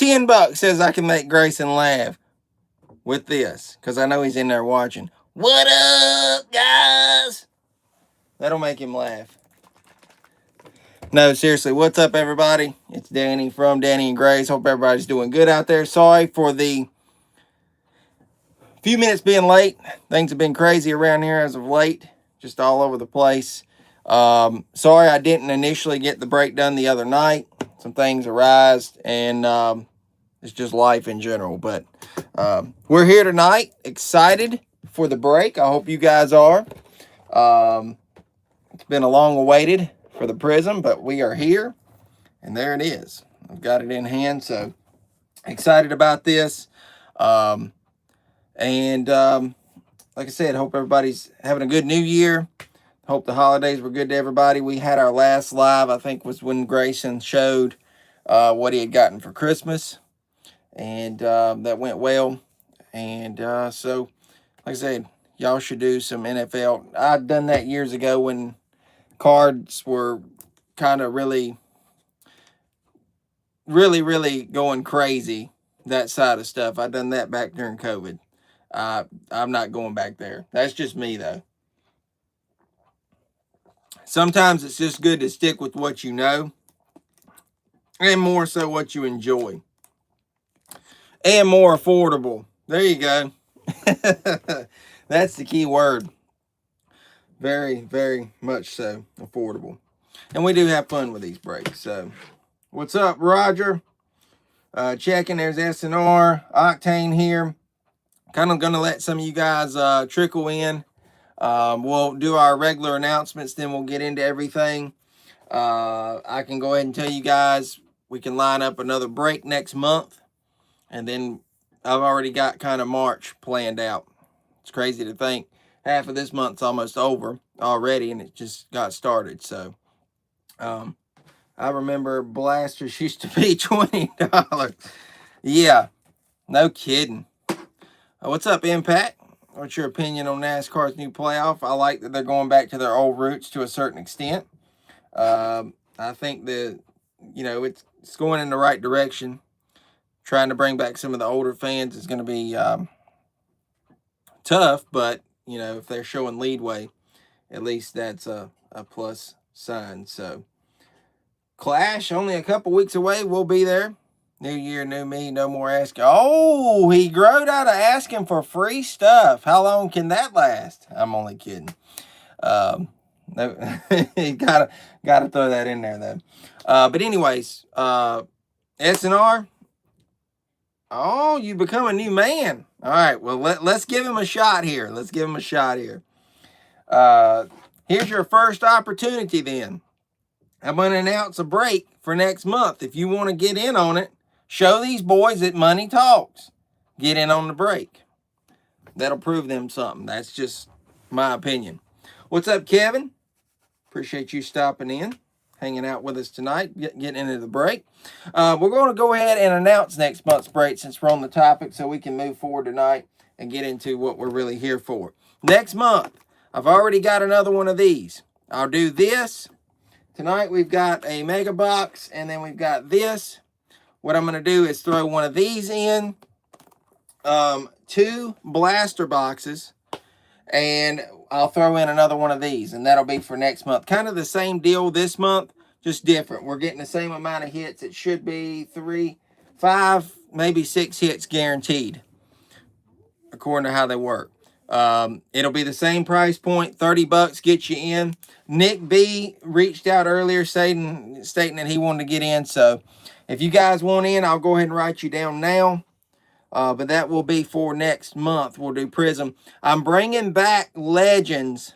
$10 says I can make Grayson laugh with this, because I know he's in there watching. What up, guys? That'll make him laugh. No, seriously, what's up, everybody? It's Danny from Danny and Grace. Hope everybody's doing good out there. Sorry for the few minutes being late. Things have been crazy around here as of late, just all over the place. Sorry I didn't initially get the break done the other night. Some things arised, and it's just life in general. But we're here tonight, excited for the break. I hope you guys are. It's been a long awaited for the prizm, but we are here, and there it is. I've got it in hand, so excited about this. Like I said, hope everybody's having a good new year. Hope the holidays were good to everybody. We had our last live, I think, was when Grayson showed what he had gotten for Christmas, and that went well. And so, like I said, y'all should do some NFL. I'd done that years ago when cards were kind of really going crazy, that side of stuff. I done that back during COVID. I'm not going back there. That's just me, though. Sometimes it's just good to stick with what you know, and more so what you enjoy, and more affordable. There you go. That's the key word. Very, very much so affordable. And we do have fun with these breaks. So, what's up, Roger? Checking, there's SNR, Octane here. Kind of going to let some of you guys trickle in. We'll do our regular announcements, then we'll get into everything. I can go ahead and tell you guys we can line up another break next month. And then I've already got kind of March planned out. It's crazy to think half of this month's almost over already, and it just got started. So, I remember blasters used to be $20. Yeah, no kidding. What's up, Impact? What's your opinion on NASCAR's new playoff? I like that they're going back to their old roots to a certain extent. I think that, it's going in the right direction. Trying to bring back some of the older fans is going to be tough, but, if they're showing leadway, at least that's a plus sign. So, Clash, only a couple weeks away. We'll be there. New year, new me, no more asking. Oh, he growed out of asking for free stuff. How long can that last? I'm only kidding. No, you gotta throw that in there though. But anyways, SNR. Oh, you become a new man. All right. Well, let's give him a shot here. Here's your first opportunity then. I'm going to announce a break for next month. If you want to get in on it, show these boys that money talks. Get in on the break. That'll prove them something. That's just my opinion. What's up, Kevin? Appreciate you stopping in, hanging out with us tonight, getting into the break. We're going to go ahead and announce next month's break since we're on the topic, so we can move forward tonight and get into what we're really here for. Next month, I've already got another one of these. I'll do this. Tonight we've got a mega box, and then we've got this. What I'm going to do is throw one of these in, 2 blaster boxes, and I'll throw in another one of these, and that'll be for next month. Kind of the same deal this month, just different. We're getting the same amount of hits. It should be 3, 5, maybe 6 hits guaranteed, according to how they work. It'll be the same price point. $30 gets you in. Nick B reached out earlier stating that he wanted to get in. So if you guys want in, I'll go ahead and write you down now. But that will be for next month. We'll do Prizm. I'm bringing back Legends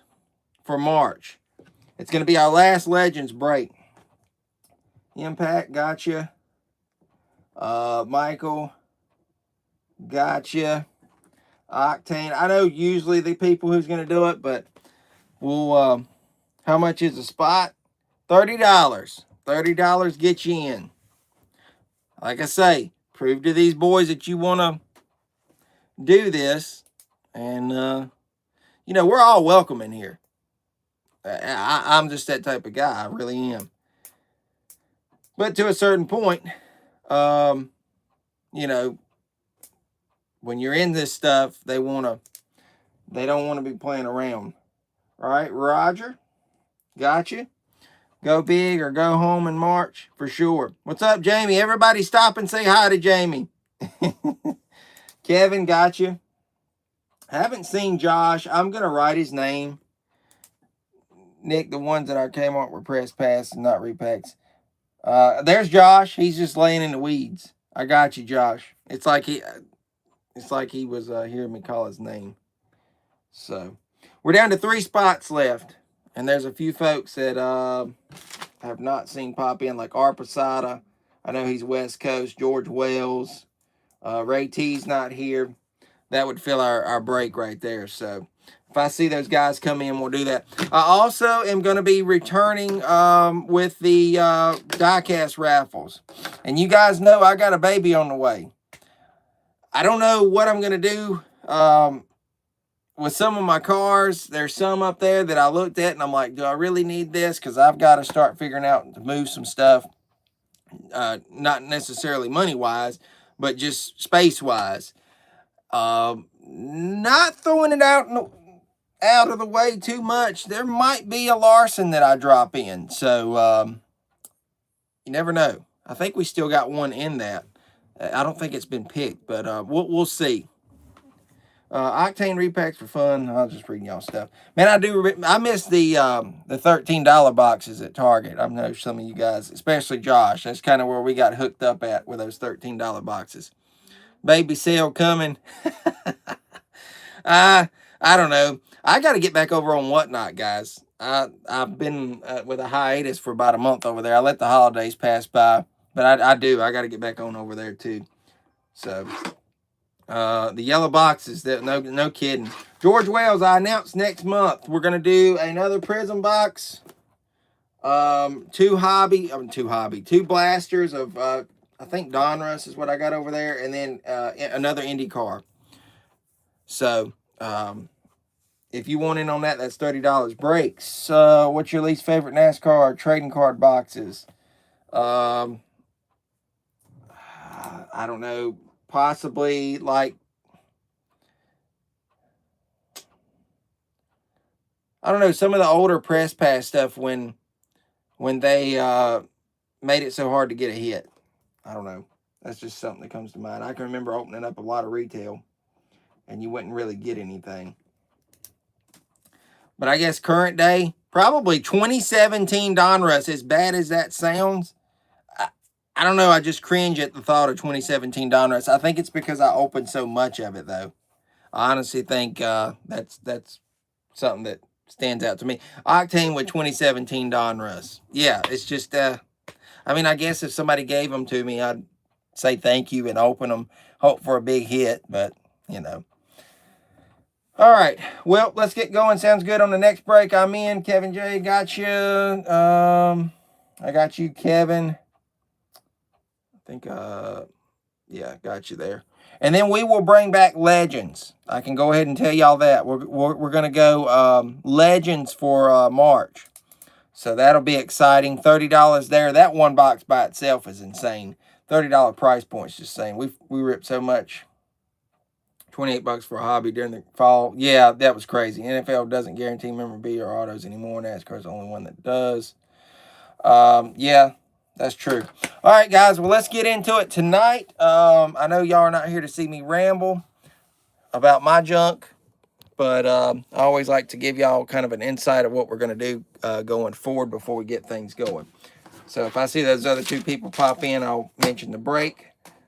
for March. It's going to be our last Legends break. Impact, gotcha. Michael, gotcha. Octane, I know usually the people who's going to do it, but we'll, how much is a spot? $30. $30 gets you in. Like I say, prove to these boys that you want to do this. And, we're all welcome in here. I'm just that type of guy. I really am. But to a certain point, you know, when you're in this stuff, they don't want to be playing around. All right, Roger, got you. Go big or go home in March for sure. What's up, Jamie? Everybody stop and say hi to Jamie. Kevin, got you. Haven't seen Josh. I'm going to write his name. Nick, the ones that I came on were press pass and not repacks. There's Josh. He's just laying in the weeds. I got you, Josh. It's like he was hearing me call his name. So we're down to 3 spots left, and there's a few folks that have not seen pop in, like R. Posada. I know he's West Coast. George Wells. Ray T's not here. That would fill our break right there. So if I see those guys come in, we'll do that. I also am going to be returning with the diecast raffles. And you guys know I got a baby on the way. I don't know what I'm going to do with some of my cars. There's some up there that I looked at and I'm like, do I really need this? Because I've got to start figuring out to move some stuff. Not necessarily money-wise, but just space-wise. Not throwing it out of the way too much. There might be a Larson that I drop in. So, you never know. I think we still got one in that. I don't think it's been picked, but we'll see. Octane repacks for fun. I'll just read y'all stuff. Man, I miss the $13 boxes at Target. I know some of you guys, especially Josh. That's kind of where we got hooked up at with those $13 boxes. Baby sale coming. I don't know. I got to get back over on Whatnot, guys. I've been with a hiatus for about a month over there. I let the holidays pass by, but I got to get back on over there too. So, the yellow boxes, that no kidding. George Wells, I announced next month we're gonna do another Prizm box. Two blasters of I think Donruss is what I got over there, and then another IndyCar. So, if you want in on that, that's $30. Brakes. What's your least favorite NASCAR trading card boxes? I don't know. Possibly like, I don't know, some of the older press pass stuff when they made it so hard to get a hit. I don't know. That's just something that comes to mind. I can remember opening up a lot of retail and you wouldn't really get anything. But I guess current day, probably 2017 Donruss, as bad as that sounds. I don't know. I just cringe at the thought of 2017 Donruss. I think it's because I opened so much of it, though. I honestly think that's something that stands out to me. Octane with 2017 Donruss. Yeah, it's just, I mean, I guess if somebody gave them to me, I'd say thank you and open them, hope for a big hit, but, you know. All right, well, let's get going. Sounds good. On the next break, I'm in. Kevin J, got you. I got you, Kevin. I think, yeah, got you there. And then we will bring back Legends. I can go ahead and tell y'all that. We're going to go Legends for March. So that'll be exciting. $30 there. That one box by itself is insane. $30 price point's just saying. We ripped so much. $28 for a hobby during the fall. Yeah, that was crazy. NFL doesn't guarantee memorabilia or autos anymore. NASCAR's the only one that does. Yeah, that's true. All right, guys. Well, let's get into it tonight. I know y'all are not here to see me ramble about my junk, but I always like to give y'all kind of an insight of what we're going to do going forward before we get things going. So if I see those other two people pop in, I'll mention the break.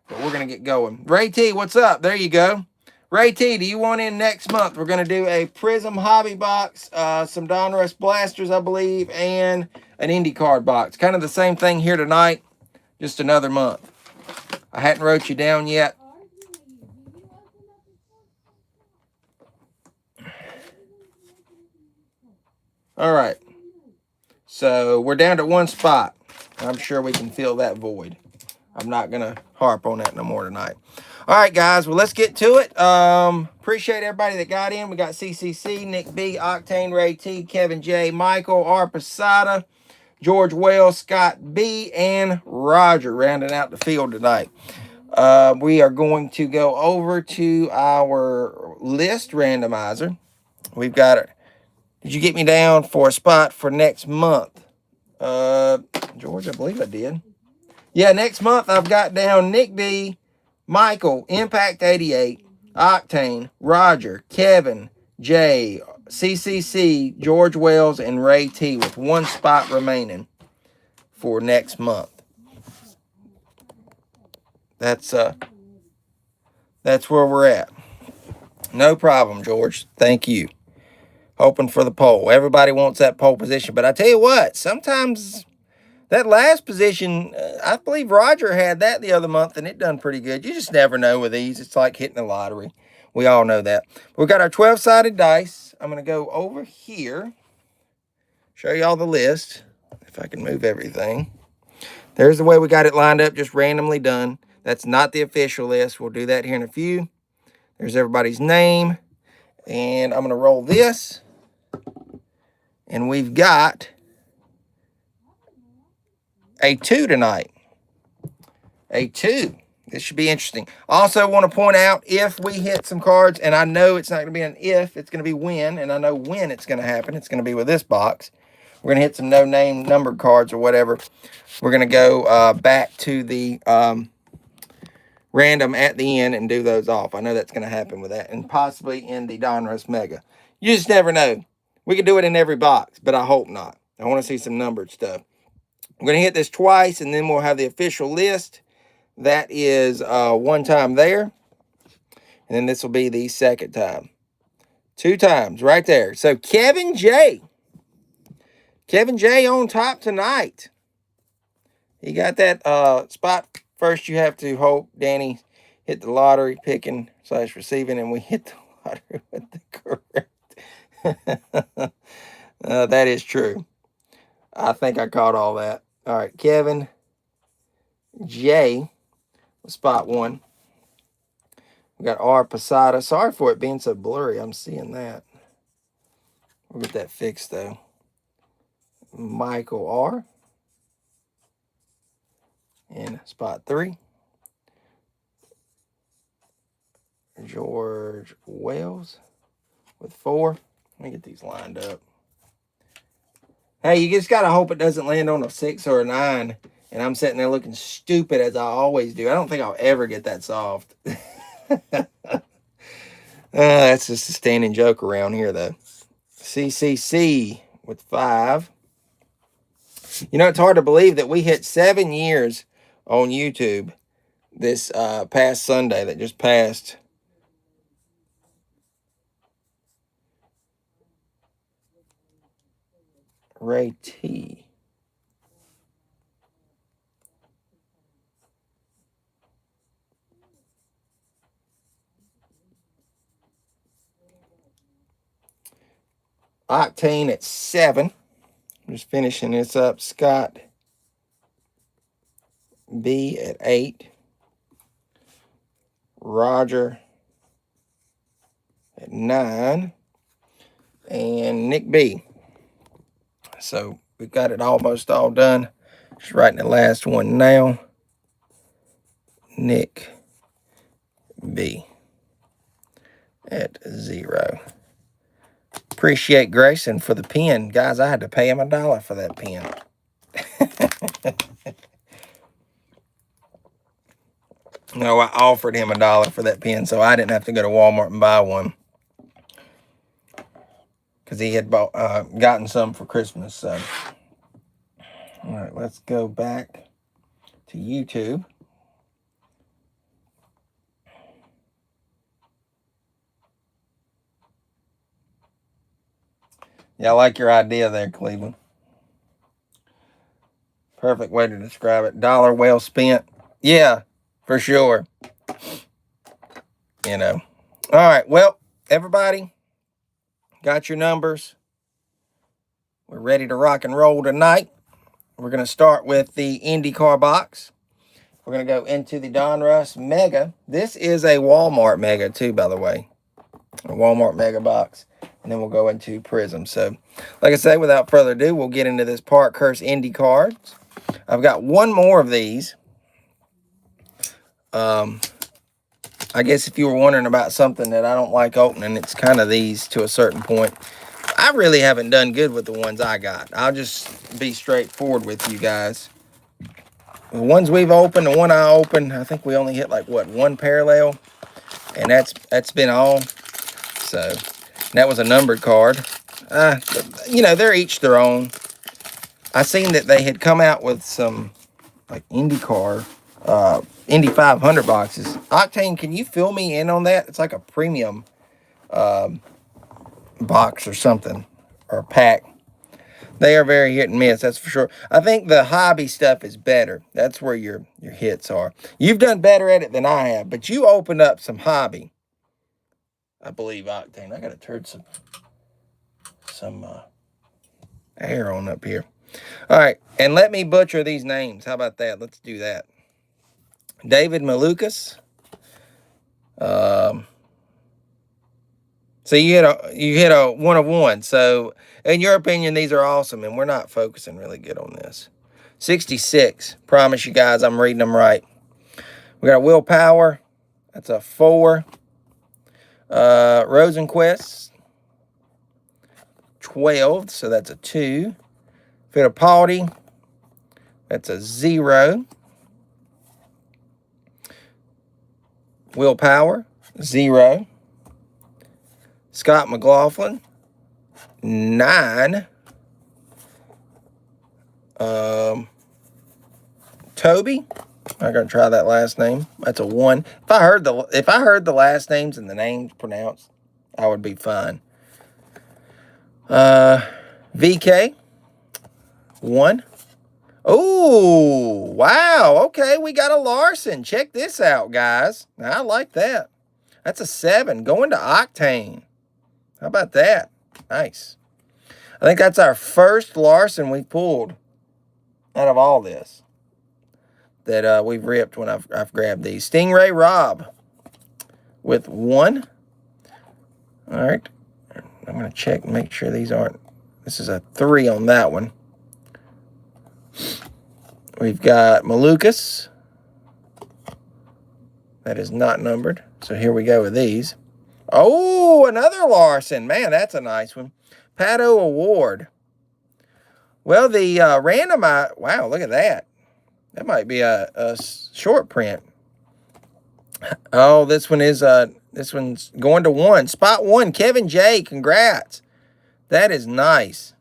But we're going to get going. Ray T, what's up? There you go. Ray T, do you want in next month? We're going to do a Prizm hobby box, some Donruss blasters, I believe, and an IndyCar box. Kind of the same thing here tonight, just another month. I hadn't wrote you down yet. All right. So we're down to one spot. I'm sure we can fill that void. I'm not going to harp on that no more tonight. All right, guys. Well, let's get to it. Appreciate everybody that got in. We got CCC, Nick B, Octane, Ray T, Kevin J, Michael, R. Posada, George Wells, Scott B, and Roger rounding out the field tonight. We are going to go over to our list randomizer. We've got it. Did you get me down for a spot for next month? George, I believe I did. Yeah, next month I've got down Nick B, Michael, Impact 88, Octane, Roger, Kevin, Jay, CCC, George Wells, and Ray T with one spot remaining for next month. That's where we're at. No problem, George. Thank you. Hoping for the pole. Everybody wants that pole position, but I tell you what, sometimes that last position, I believe Roger had that the other month, and it done pretty good. You just never know with these. It's like hitting the lottery. We all know that. We've got our 12-sided dice. I'm going to go over here, show you all the list, if I can move everything. There's the way we got it lined up, just randomly done. That's not the official list. We'll do that here in a few. There's everybody's name. And I'm going to roll this. And we've got a 2 tonight. A 2. This should be interesting. Also want to point out, if we hit some cards, and I know it's not going to be an if, it's going to be when, and I know when it's going to happen. It's going to be with this box. We're going to hit some no-name numbered cards or whatever. We're going to go back to the random at the end and do those off. I know that's going to happen with that, and possibly in the Donruss Mega. You just never know. We could do it in every box, but I hope not. I want to see some numbered stuff. I'm going to hit this twice, and then we'll have the official list. That is one time there. And then this will be the second time. 2 times right there. So Kevin J. Kevin J on top tonight. He got that spot. First, you have to hope Danny hit the lottery picking / receiving, and we hit the lottery with the correct. That is true. I think I caught all that. All right, Kevin J, spot 1. We got R Posada. Sorry for it being so blurry. I'm seeing that. We'll get that fixed, though. Michael R. in spot 3. George Wells with 4. Let me get these lined up. Hey, you just got to hope it doesn't land on a 6 or a 9. And I'm sitting there looking stupid as I always do. I don't think I'll ever get that solved. That's just a standing joke around here, though. CCC with 5. You know, it's hard to believe that we hit 7 years on YouTube this past Sunday that just passed. Ray T. Octane at 7. I'm just finishing this up. Scott B at 8. Roger at 9. And Nick B. So we've got it almost all done. Just writing the last one now. Nick B at 0. Appreciate Grayson for the pen. Guys, I had to pay him $1 for that pen. No, I offered him $1 for that pen, so I didn't have to go to Walmart and buy one. Because he had bought, gotten some for Christmas. So, all right, let's go back to YouTube. Yeah, I like your idea there, Cleveland. Perfect way to describe it. $1 well spent. Yeah, for sure. You know. All right, well, everybody got your numbers. We're ready to rock and roll tonight. We're going to start with the IndyCar box. We're going to go into the Donruss Mega. This is a Walmart Mega, too, by the way. A Walmart Mega box. And then we'll go into Prizm. So, like I say, without further ado, we'll get into this Parkhurst Indy cards. I've got one more of these. I guess if you were wondering about something that I don't like opening, it's kind of these to a certain point. I really haven't done good with the ones I got. I'll just be straightforward with you guys. The ones we've opened, the one I opened, I think we only hit like, what, one parallel? And that's been all. So, that was a numbered card. You know, they're each their own. I seen that they had come out with some, like, IndyCar, Indy 500 boxes. Octane, can you fill me in on that? It's like a premium box or something, or pack. They are very hit and miss, that's for sure. I think the hobby stuff is better. That's where your hits are. You've done better at it than I have, but you opened up some hobby. I believe, Octane. I got to turn some air on up here. All right, and let me butcher these names. How about that? Let's do that. David Malukas. So you hit a 1 of 1. So in your opinion, these are awesome, and we're not focusing really good on this. 66. Promise you guys, I'm reading them right. We got a Willpower. That's a 4. Rosenquist. 12. So that's a 2. Fittipaldi. That's a 0. Willpower. 0. Scott McLaughlin, 9. Toby, I'm gonna try that last name. That's a 1. If I heard the last names and the names pronounced, I would be fine. VK, 1. Oh, wow. Okay, we got a Larson. Check this out, guys. Now, I like that. That's a 7. Going to Octane. How about that? Nice. I think that's our first Larson we pulled out of all this that we've ripped when I've grabbed these. Stingray Rob with 1. All right. I'm going to check and make sure these aren't. This is a 3 on that one. We've got Malukas. That is not numbered. So here we go with these. Oh, another Larson. Man, that's a nice one. Pato Award. Well, the randomized. Wow, look at that. That might be a short print. Oh, this one's going to 1. Spot 1. Kevin J. Congrats. That is nice.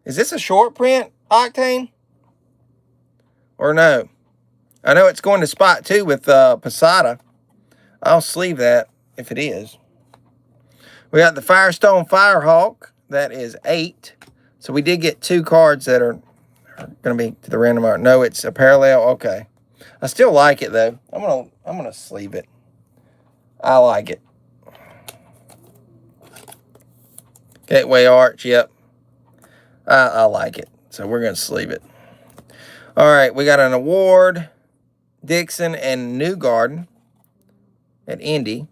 Is this a short print, Octane? Or no? I know it's going to spot 2 with Posada. I'll sleeve that if it is. We got the Firestone Firehawk. That is 8. So we did get 2 cards that are going to be to the random art. No, it's a parallel. Okay. I still like it though. I'm gonna sleeve it. I like it. Gateway Arch. Yep. I like it. So we're going to sleeve it. All right. We got an Award, Dixon, and Newgarden at Indy.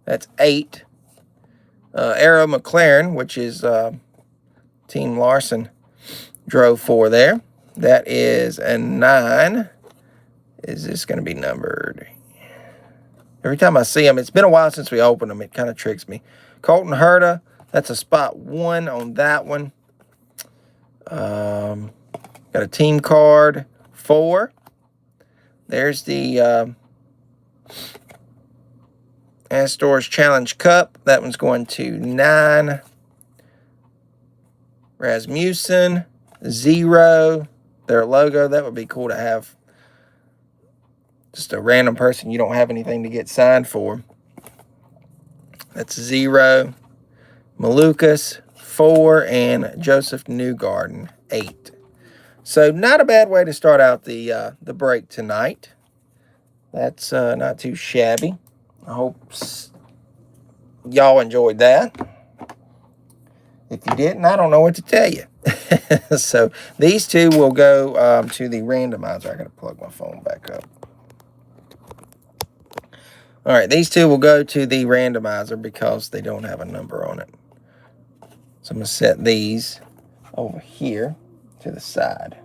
That's 8. Arrow McLaren, which is Team Larson, drove 4 there. That is a 9. Is this going to be numbered? Every time I see them, it's been a while since we opened them. It kind of tricks me. Colton Herta, that's a spot 1 on that one. Got a team card, 4. There's the Astor's Challenge Cup. That one's going to 9. Rasmussen, 0. Their logo, that would be cool to have. Just a random person you don't have anything to get signed for. That's 0. Malukas, 4. And Joseph Newgarden, 8. So not a bad way to start out the break tonight. That's not too shabby. I hope y'all enjoyed that. If you didn't, I don't know what to tell you. So these 2 will go to the randomizer. I got to plug my phone back up. All right, these two will go to the randomizer because they don't have a number on it. So I'm going to set these over here to the side.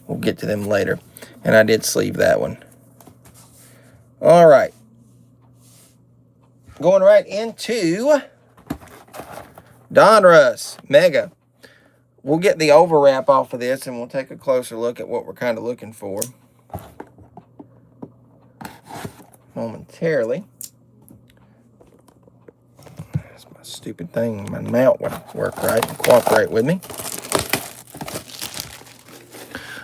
We'll get to them later. And I did sleeve that one. All right. Going right into Donruss Mega. We'll get the overwrap off of this and we'll take a closer look at what we're kind of looking for momentarily. That's my stupid thing. My mount would work right and cooperate with me.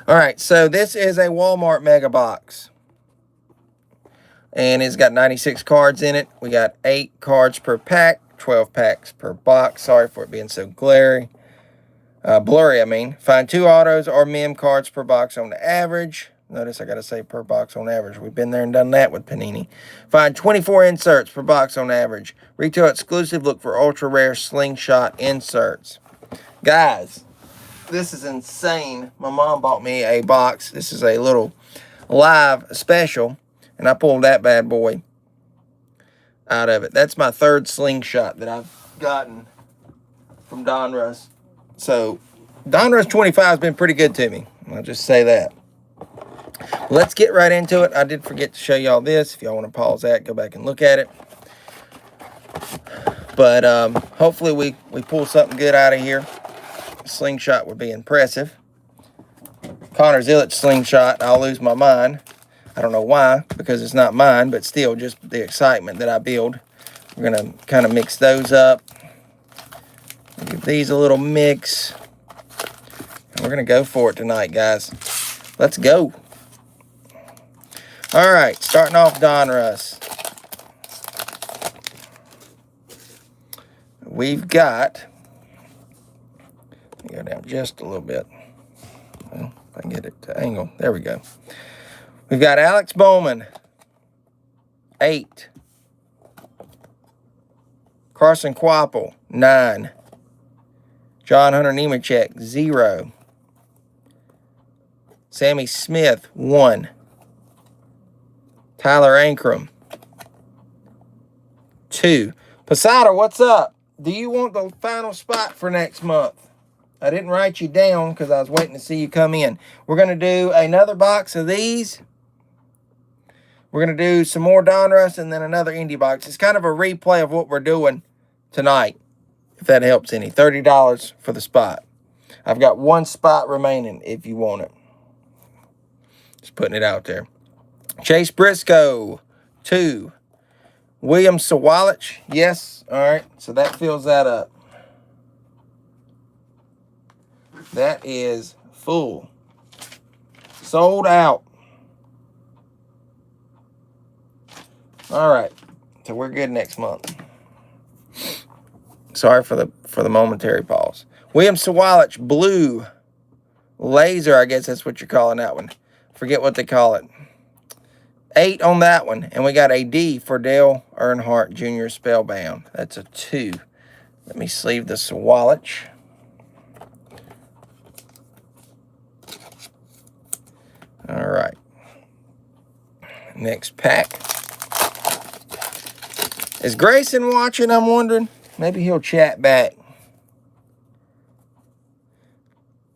All right, so this is a Walmart Mega Box. And it's got 96 cards in it. We got 8 cards per pack, 12 packs per box. Sorry for it being so blurry, I mean. Find 2 autos or mem cards per box on the average. Notice I got to say per box on average. We've been there and done that with Panini. Find 24 inserts per box on average. Retail exclusive, look for ultra rare slingshot inserts. Guys, this is insane. My mom bought me a box. This is a little live special. And I pulled that bad boy out of it. That's my 3rd slingshot that I've gotten from Donruss. So, Donruss 25 has been pretty good to me. I'll just say that. Let's get right into it. I did forget to show y'all this. If y'all want to pause that, go back and look at it. But hopefully we pull something good out of here. Slingshot would be impressive. Connor Zillich slingshot, I'll lose my mind. I don't know why, because it's not mine, but still, just the excitement that I build. We're going to kind of mix those up. Give these a little mix. And we're going to go for it tonight, guys. Let's go. All right, starting off Donruss. We've got, let me go down just a little bit. Well, if I can get it to angle. There we go. We've got Alex Bowman, 8. Carson Kvapil, 9. John Hunter Nemechek, 0. Sammy Smith, 1. Tyler Ankrum, 2. Posada, what's up? Do you want the final spot for next month? I didn't write you down because I was waiting to see you come in. We're going to do another box of these. We're going to do some more Donruss and then another indie box. It's kind of a replay of what we're doing tonight, if that helps any. $30 for the spot. I've got 1 spot remaining if you want it. Just putting it out there. Chase Briscoe, 2. William Sawalich, yes. All right, so that fills that up. That is full. Sold out. All right, so we're good next month. Sorry for the momentary pause. William Sawalich, blue laser, I guess that's what you're calling that one. Forget what they call it. 8 on that one, and we got a D for Dale Earnhardt Jr. Spellbound. That's a 2. Let me sleeve the Sawalich. All right. Next pack. Is Grayson watching, I'm wondering? Maybe he'll chat back.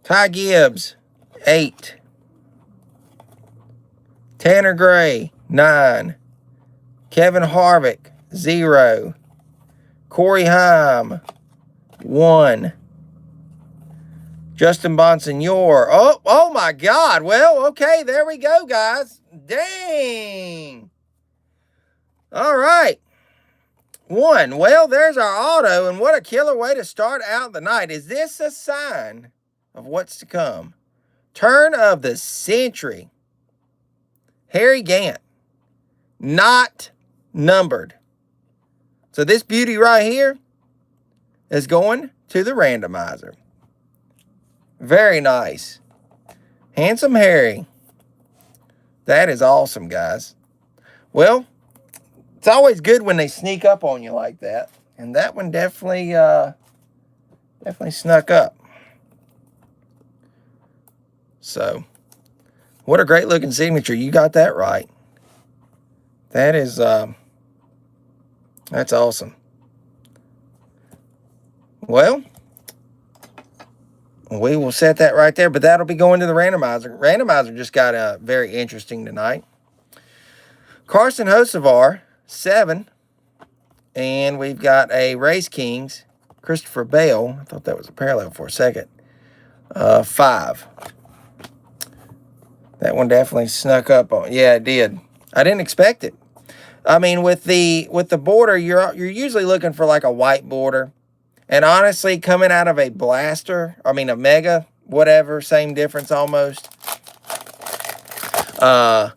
Ty Gibbs, 8. Tanner Gray, 9. Kevin Harvick, 0. Corey Heim, 1. Justin Bonsignor. Oh my God. Well, okay, there we go, guys. Dang. All right. 1. Well, there's our auto, and what a killer way to start out the night. Is this a sign of what's to come? Turn of the century. Harry Gant. Not numbered. So this beauty right here is going to the randomizer. Very nice. Handsome Harry. That is awesome, guys. Well, it's always good when they sneak up on you like that. And that one definitely snuck up. So, what a great looking signature. You got that right. That is, that's awesome. Well, we will set that right there, but that'll be going to the randomizer. Randomizer just got very interesting tonight. Carson Hocevar, 7. And we've got a Race Kings, Christopher Bale. I thought that was a parallel for a second. 5. That one definitely snuck up on. Yeah, it did. I didn't expect it. I mean, with the border, you're usually looking for like a white border. And honestly, coming out of a blaster, I mean a mega, whatever, same difference almost. I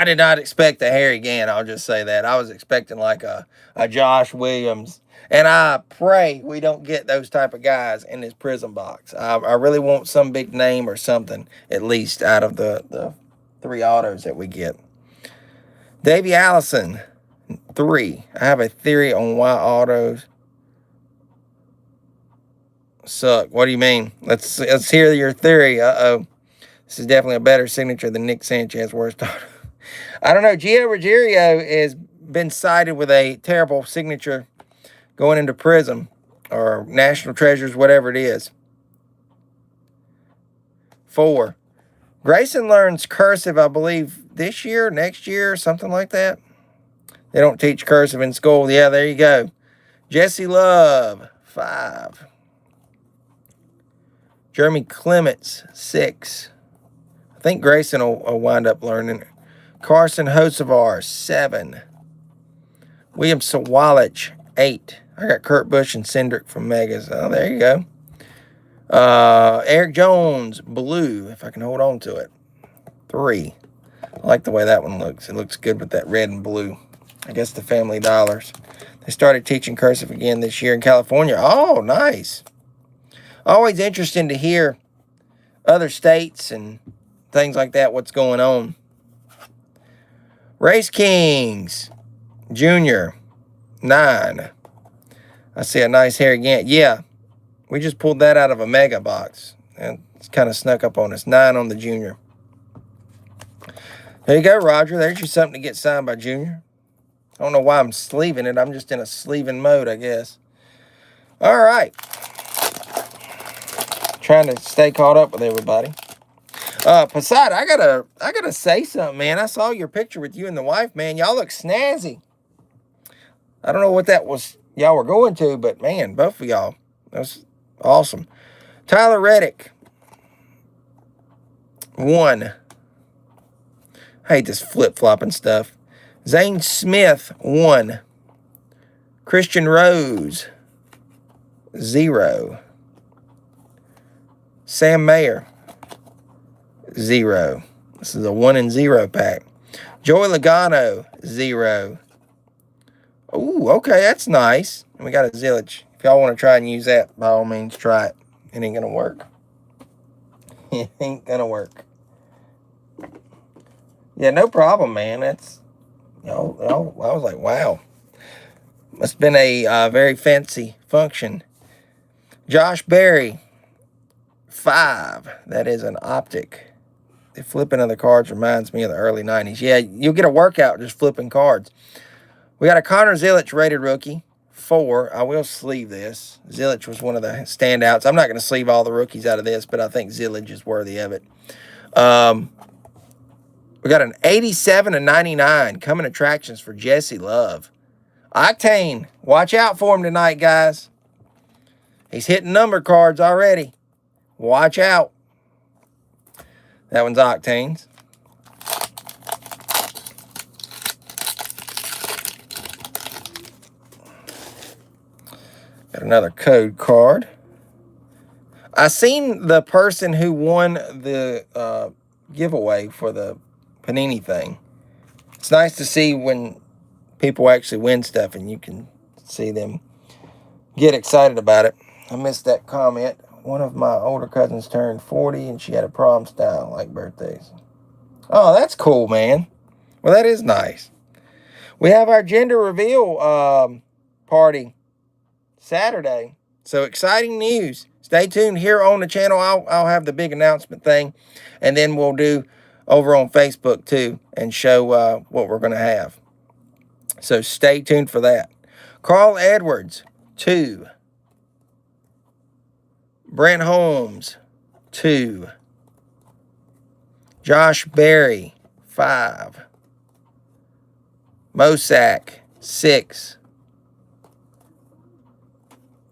did not expect a Harry Gann, I'll just say that. I was expecting like a Josh Williams. And I pray we don't get those type of guys in this Prizm box. I really want some big name or something, at least, out of the 3 autos that we get. Davey Allison, 3. I have a theory on why autos suck. What do you mean? Let's hear your theory. Uh-oh. This is definitely a better signature than Nick Sanchez worst auto. I don't know. Gio Ruggiero has been cited with a terrible signature going into Prizm or National Treasures, whatever it is. 4. Grayson learns cursive, I believe, this year, next year, something like that. They don't teach cursive in school. Yeah, there you go. Jesse Love, 5. Jeremy Clements, 6. I think Grayson will wind up learning. Carson Hocevar, 7. William Sawalich, 8. I got Kurt Busch and Cindric from Megas. Oh, there you go. Eric Jones, blue, if I can hold on to it. 3. I like the way that one looks. It looks good with that red and blue. I guess the Family Dollars. They started teaching cursive again this year in California. Oh, nice. Always interesting to hear other states and things like that, what's going on. Race Kings, Junior, 9. I see a nice Harry Gann. Yeah, we just pulled that out of a mega box. And it's kind of snuck up on us. 9 on the Junior. There you go, Roger. There's you something to get signed by Junior. I don't know why I'm sleeving it. I'm just in a sleeving mode, I guess. All right. Trying to stay caught up with everybody. Posada, I gotta say something, man. I saw your picture with you and the wife, man. Y'all look snazzy. I don't know what that was y'all were going to, but man, both of y'all. That's awesome. Tyler Reddick, 1. I hate this flip-flopping stuff. Zane Smith, 1. Christian Rose, 0. Sam Mayer, 0. This is a 1 and 0 pack. Joey Logano, 0. Ooh, okay, that's nice. And we got a Zillage. If y'all want to try and use that, by all means, try it. It ain't going to work. It ain't going to work. Yeah, no problem, man. That's, I was like, wow. Must have been a very fancy function. Josh Berry, 5. That is an optic. The flipping of the cards reminds me of the early 90s. Yeah, you'll get a workout just flipping cards. We got a Connor Zilic rated rookie, 4. I will sleeve this. Zilic was one of the standouts. I'm not going to sleeve all the rookies out of this, but I think Zilic is worthy of it. We got an 87 and 99 coming attractions for Jesse Love. Octane, watch out for him tonight, guys. He's hitting number cards already. Watch out. That one's Octane's. Got another code card. I seen the person who won the giveaway for the Panini thing. It's nice to see when people actually win stuff and you can see them get excited about it. I missed that comment. One of my older cousins turned 40 and she had a prom style like birthdays. Oh, that's cool, man. Well, that is nice. We have our gender reveal party Saturday. So exciting news. Stay tuned here on the channel. I'll have the big announcement thing. And then we'll do over on Facebook too and show what we're going to have. So stay tuned for that. Carl Edwards, 2. Brent Holmes, 2. Josh Berry, 5. Mosack, 6.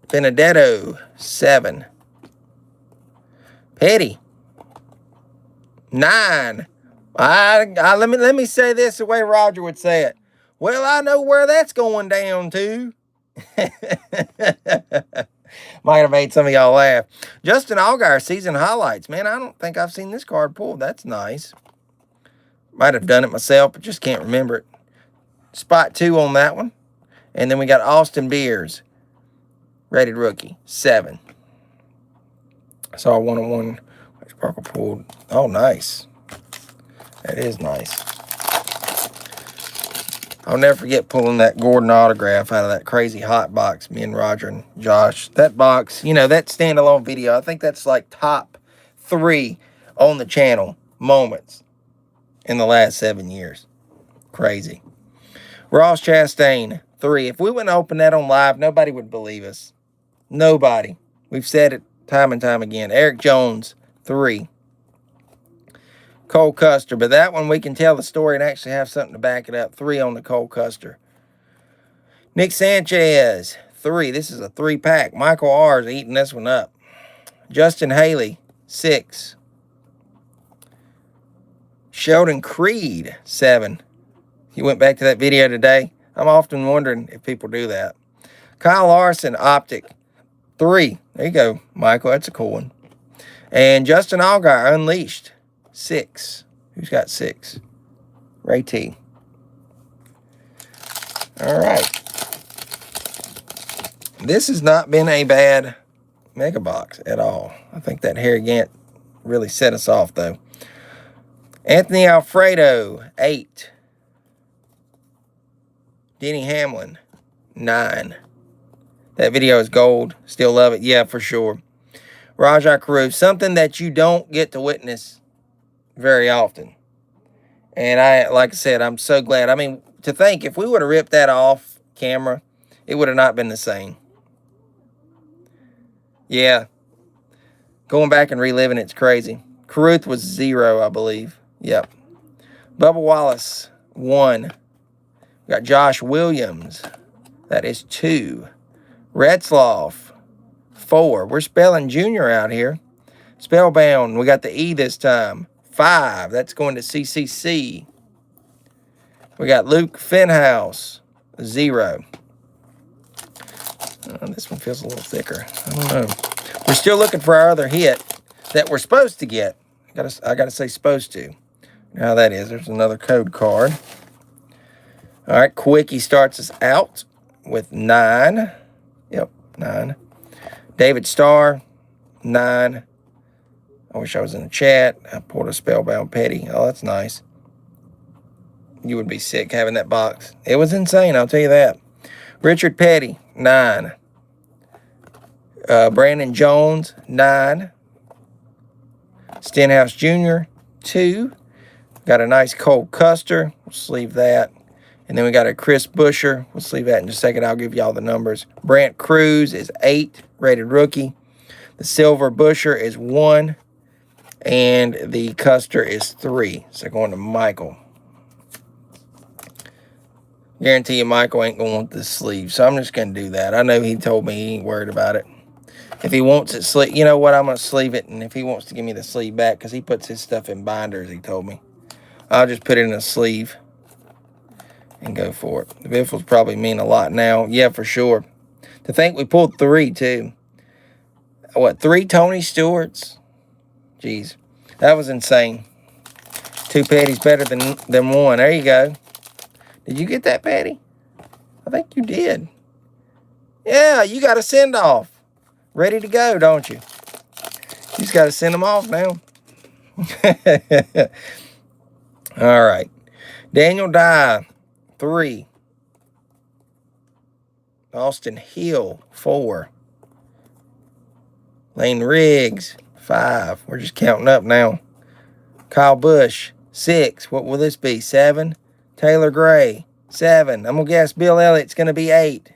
Benedetto, 7. Petty, 9. Let me say this the way Roger would say it. Well, I know where that's going down to. Might have made some of y'all laugh. Justin Allgaier, season highlights. Man, I don't think I've seen this card pulled. That's nice. Might have done it myself, but just can't remember it. Spot 2 on that one. And then we got Austin Beers, rated rookie, 7. I saw a 1-on-1 sparkle pulled. Oh, nice. That is nice. I'll never forget pulling that Gordon autograph out of that crazy hot box, me and Roger and Josh. That box, you know, that standalone video, I think that's like top 3 on the channel moments in the last 7 years. Crazy. Ross Chastain, 3. If we went to open that on live, nobody would believe us. Nobody. We've said it time and time again. Eric Jones, 3. Cole Custer, but that one we can tell the story and actually have something to back it up. 3 on the Cole Custer. Nick Sanchez, 3. This is a 3-pack. Michael R. is eating this one up. Justin Haley, 6. Sheldon Creed, 7. You went back to that video today. I'm often wondering if people do that. Kyle Larson, Optic, 3. There you go, Michael. That's a cool one. And Justin Allgaier, Unleashed, 6. Who's got 6? Ray T. All right. This has not been a bad mega box at all. I think that Harry Gant really set us off, though. Anthony Alfredo, 8. Denny Hamlin, 9. That video is gold. Still love it. Yeah, for sure. Rajah Carew, something that you don't get to witness very often. And like I said, I'm so glad. I mean, to think if we would have ripped that off camera, it would have not been the same. Yeah. Going back and reliving it's crazy. Caruth was 0, I believe. Yep. Bubba Wallace, 1. We got Josh Williams. That is 2. Retzloff, 4. We're spelling junior out here. Spellbound, we got the E this time. 5. That's going to CCC. We got Luke Fenhouse, 0. This one feels a little thicker. I don't know. We're still looking for our other hit that we're supposed to get. I gotta say supposed to. Now that is. There's another code card. All right, Quickie starts us out with 9. Yep, 9. David Starr, 9. I wish I was in the chat. I pulled a Spellbound Petty. Oh, that's nice. You would be sick having that box. It was insane, I'll tell you that. Richard Petty, 9. Brandon Jones, 9. Stenhouse Jr., 2. Got a nice Cole Custer. We'll sleeve that. And then we got a Chris Buescher. We'll sleeve that in just a second. I'll give you all the numbers. Brant Cruz is 8, rated rookie. The Silver Buescher is 1. And the Custer is 3. So going to Michael. Guarantee you Michael ain't going to want this sleeve. So I'm just going to do that. I know he told me he ain't worried about it. If he wants it sleeve, you know what? I'm going to sleeve it. And if he wants to give me the sleeve back, because he puts his stuff in binders, he told me. I'll just put it in a sleeve and go for it. The biffles probably mean a lot now. Yeah, for sure. To think we pulled 3, too. What, 3 Tony Stewarts? Jeez. That was insane. 2 Petties better than 1. There you go. Did you get that, Patty? I think you did. Yeah, you got a send-off. Ready to go, don't you? You just got to send them off now. All right. Daniel Dye, 3. Austin Hill, 4. Lane Riggs, 5. We're just counting up now. Kyle Busch, 6. What will this be? 7. Taylor Gray, 7. I'm going to guess Bill Elliott's going to be 8.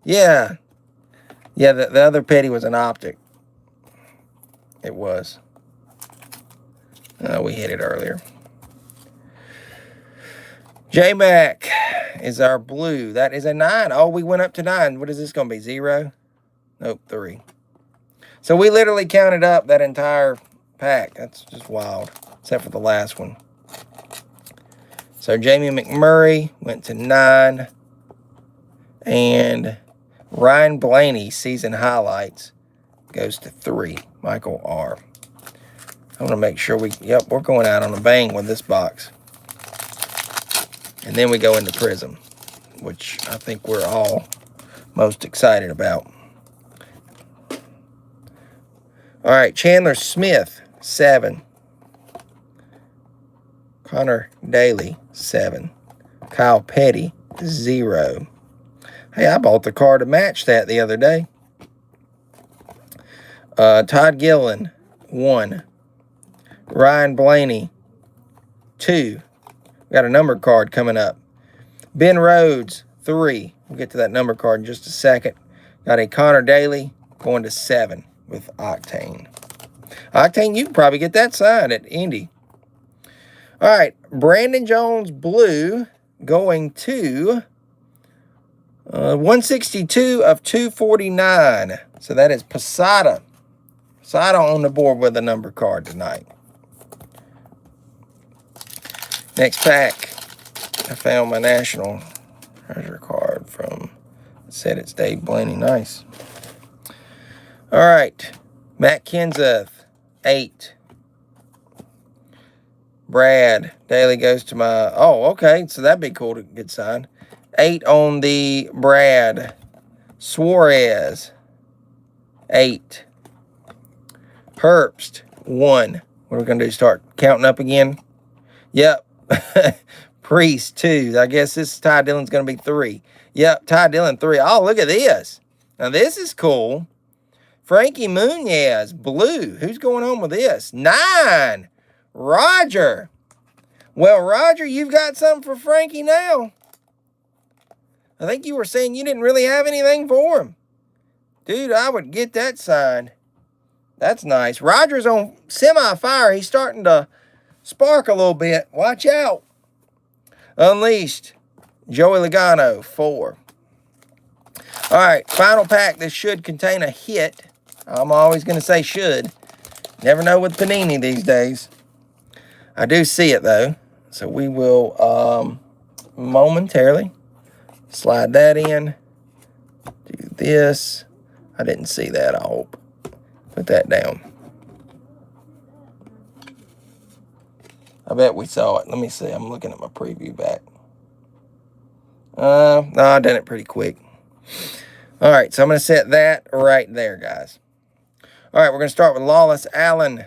Yeah. Yeah, the other Petty was an optic. It was. We hit it earlier. J-Mac is our blue. That is a 9. Oh, we went up to 9. What is this going to be? 0? Nope, 3. So we literally counted up that entire pack. That's just wild. Except for the last one. So Jamie McMurray went to 9. And Ryan Blaney, season highlights, goes to 3. Michael R. I want to make sure we're going out on a bang with this box. And then we go into Prizm, which I think we're all most excited about. All right, Chandler Smith, 7. Connor Daly, 7. Kyle Petty, 0. Hey, I bought the car to match that the other day. Todd Gillen, 1. Ryan Blaney, 2. We got a number card coming up. Ben Rhodes, 3. We'll get to that number card in just a second. Got a Connor Daly going to 7 with Octane. Octane, you can probably get that signed at Indy. All right, Brandon Jones blue going to 162 of 249. So that is Posada. Posada on the board with a number card tonight. Next pack, I found my National Treasure card from, it said it's Dave Blaney. Nice. All right, Matt Kenseth, 8. Brad Daly goes to my, oh, okay, so that'd be cool to get signed. 8 on the Brad. Suarez, 8. Herbst, 1. What are we going to do, start counting up again? Yep. Priest, 2. I guess this Ty Dillon's going to be 3. Yep, Ty Dillon, 3. Oh, look at this. Now, this is cool. Frankie Munoz, blue. Who's going on with this? 9. Roger. Well, Roger, you've got something for Frankie now. I think you were saying you didn't really have anything for him. Dude, I would get that signed. That's nice. Roger's on semi-fire. He's starting to spark a little bit. Watch out. Unleashed. Joey Logano, 4. All right, final pack. This should contain a hit. I'm always going to say should. Never know with Panini these days. I do see it, though. So we will momentarily slide that in. Do this. I didn't see that, I hope. Put that down. I bet we saw it. Let me see. I'm looking at my preview back. No, I done it pretty quick. All right, so I'm going to set that right there, guys. All right, we're going to start with Lawless Allen.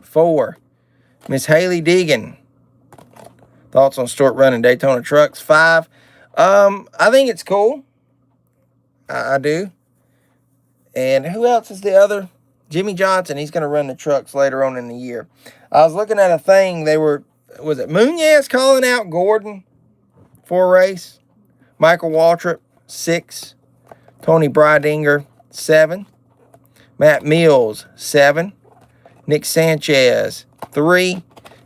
4. Miss Haley Deegan. Thoughts on Stuart running Daytona trucks? 5. I think it's cool. I do. And who else is the other? Jimmy Johnson. He's going to run the trucks later on in the year. I was looking at a thing. Was it Munoz calling out Gordon for a race? Michael Waltrip, 6. Tony Breidinger, 7. Matt Mills, 7. Nick Sanchez, 3.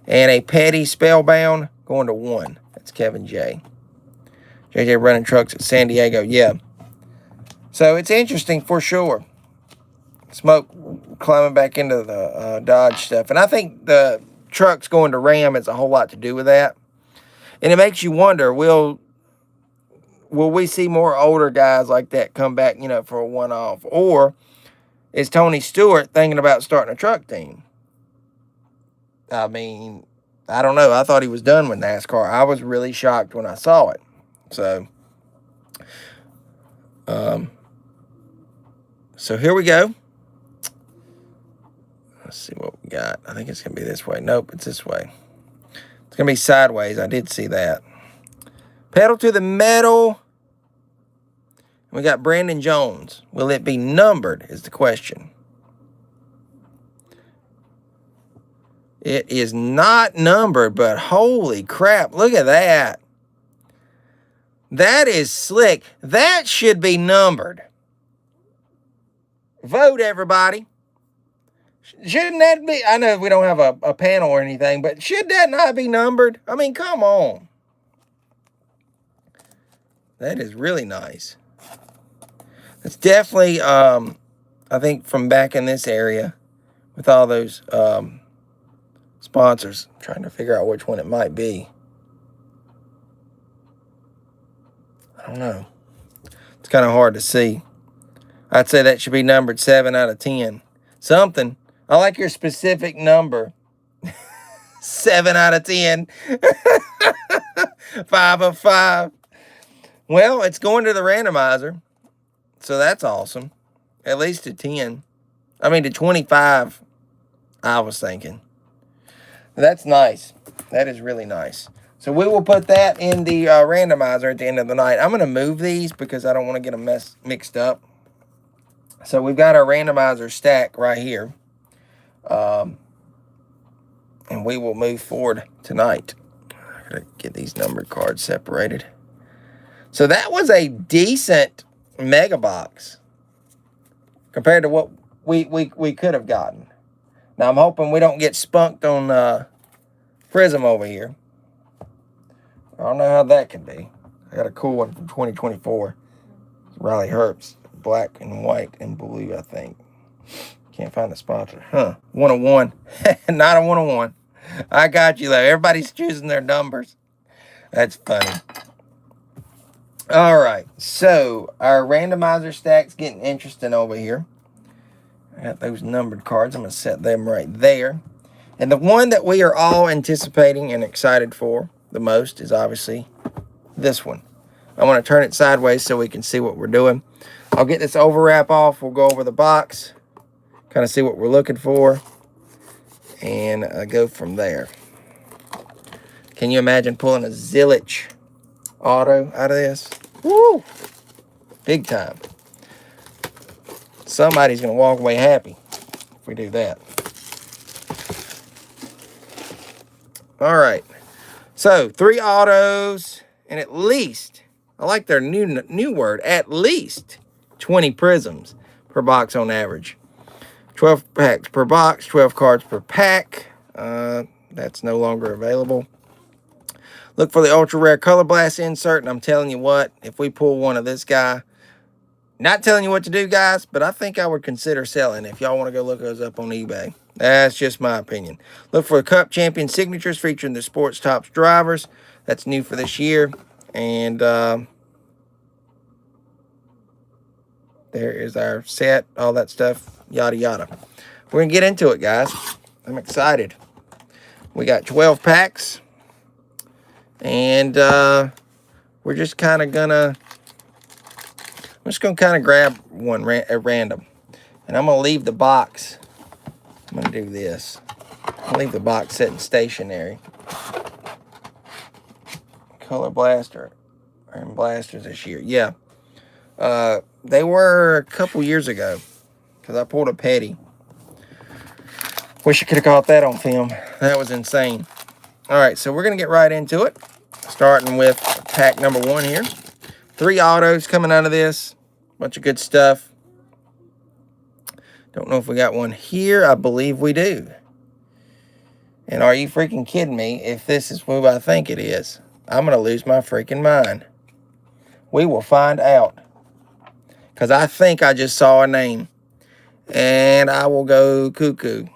And a Petty Spellbound going to 1. That's Kevin J. JJ running trucks at San Diego. Yeah. So it's interesting for sure. Smoke climbing back into the Dodge stuff. And I think the trucks going to Ram has a whole lot to do with that. And it makes you wonder, will we see more older guys like that come back, for a one-off? Or is Tony Stewart thinking about starting a truck team? I mean, I don't know. I thought he was done with NASCAR. I was really shocked when I saw it. So here we go. Let's see what we got. I think it's going to be this way. Nope, it's this way. It's going to be sideways. I did see that. Pedal to the metal. We got Brandon Jones. Will it be numbered is the question. It is not numbered, but holy crap, look at that. That is slick. That should be numbered. Vote, everybody. Shouldn't that be? I know we don't have a panel or anything, but should that not be numbered? I mean, come on. That is really nice. It's definitely, I think, from back in this area with all those sponsors. I'm trying to figure out which one it might be. I don't know. It's kind of hard to see. I'd say that should be numbered 7 out of 10. Something. I like your specific number. 7 out of 10. 5 of 5. Well, it's going to the randomizer. So that's awesome. At least to 10. I mean, to 25, I was thinking. That's nice. That is really nice. So we will put that in the randomizer at the end of the night. I'm going to move these because I don't want to get them mixed up. So we've got our randomizer stack right here. And we will move forward tonight. I gotta get these numbered cards separated. So that was a decent mega box compared to what we could have gotten. Now I'm hoping we don't get spunked on Prizm over here. I don't know how that can be. I got a cool one from 2024. Riley Herbst, black and white and blue, I think. Can't find the sponsor. Huh. 101. Not a 101. I got you, though. Everybody's choosing their numbers. That's funny. All right. So, our randomizer stack's getting interesting over here. I got those numbered cards. I'm going to set them right there. And the one that we are all anticipating and excited for the most is obviously this one. I want to turn it sideways so we can see what we're doing. I'll get this overwrap off. We'll go over the box, kind of see what we're looking for, and go from there. Can you imagine pulling a Zillich auto out of this? Woo! Big time. Somebody's going to walk away happy if we do that. All right. So, 3 autos and at least, I like their new word, at least 20 prisms per box on average. 12 packs per box, 12 cards per pack. That's no longer available. Look for the ultra rare color blast insert, and I'm telling you what, if we pull one of this guy, not telling you what to do, guys, but I think I would consider selling if y'all want to go look those up on eBay. That's just my opinion. Look for the Cup Champion signatures featuring the Sports Tops drivers. That's new for this year. And there is our set, all that stuff, yada, yada. We're going to get into it, guys. I'm excited. We got 12 packs. And we're just kind of going to... I'm just going to kind of grab one at random. And I'm going to leave the box. I'm going to do this. I'll leave the box sitting stationary. Color blaster. And blasters this year. Yeah. They were a couple years ago. Because I pulled a petty. Wish I could have caught that on film. That was insane. Alright, so we're going to get right into it. Starting with pack number 1 here. 3 autos coming out of this. Bunch of good stuff. Don't know if we got one here. I believe we do. And are you freaking kidding me if this is who I think it is? I'm going to lose my freaking mind. We will find out. Because I think I just saw a name. And I will go cuckoo.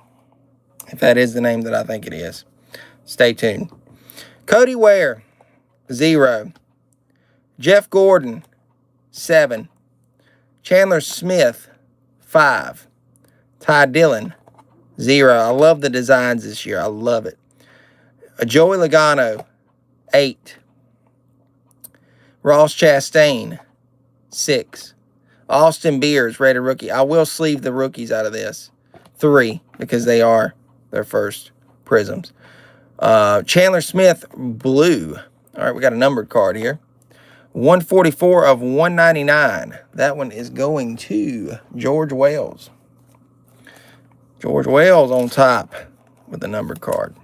If that is the name that I think it is. Stay tuned. Cody Ware, 0. Jeff Gordon, 7. Chandler Smith, 5. Ty Dillon, 0. I love the designs this year. I love it. Joey Logano, 8. Ross Chastain, 6. Austin Beers, rated rookie. I will sleeve the rookies out of this. 3, because they are their first prisms. Chandler Smith, blue. All right, we got a numbered card here. 144 of 199. That one is going to George Wells. George Wells on top. with the numbered card.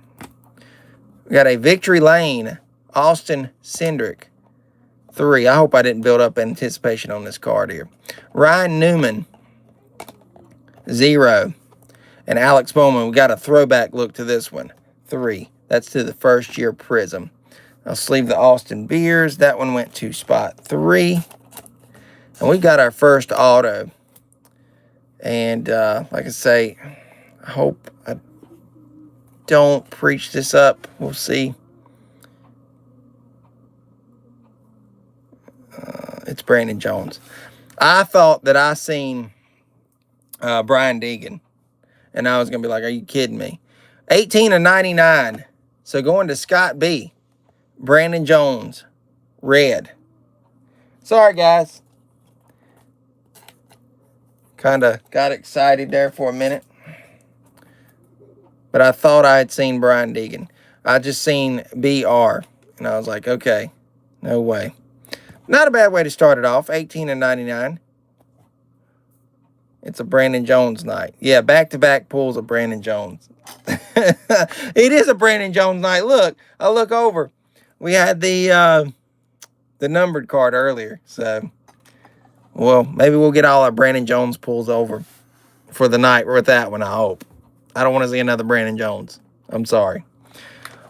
We got a Victory Lane, Austin Cindric, 3. I hope I didn't build up anticipation on this card here. Ryan Newman, 0. And Alex Bowman, we got a throwback look to this one, 3. That's to the first year Prizm. I'll sleeve the Austin Beers. That one went to spot 3. And we've got our first auto. And like I say, I hope I don't preach this up. We'll see. It's Brandon Jones. I thought that I seen Brian Deegan. And I was going to be like, are you kidding me? 18 of 99. So going to Scott B. Brandon Jones. Red. Sorry, guys. Kind of got excited there for a minute. But I thought I had seen Brian Deegan. I just seen BR. And I was like, okay, no way. Not a bad way to start it off. 18 and 99. It's a Brandon Jones night. Yeah, back-to-back pulls of Brandon Jones. It is a Brandon Jones night. Look, I look over. We had the numbered card earlier. So, well, maybe we'll get all our Brandon Jones pulls over for the night with that one, I hope. I don't want to see another Brandon Jones. I'm sorry.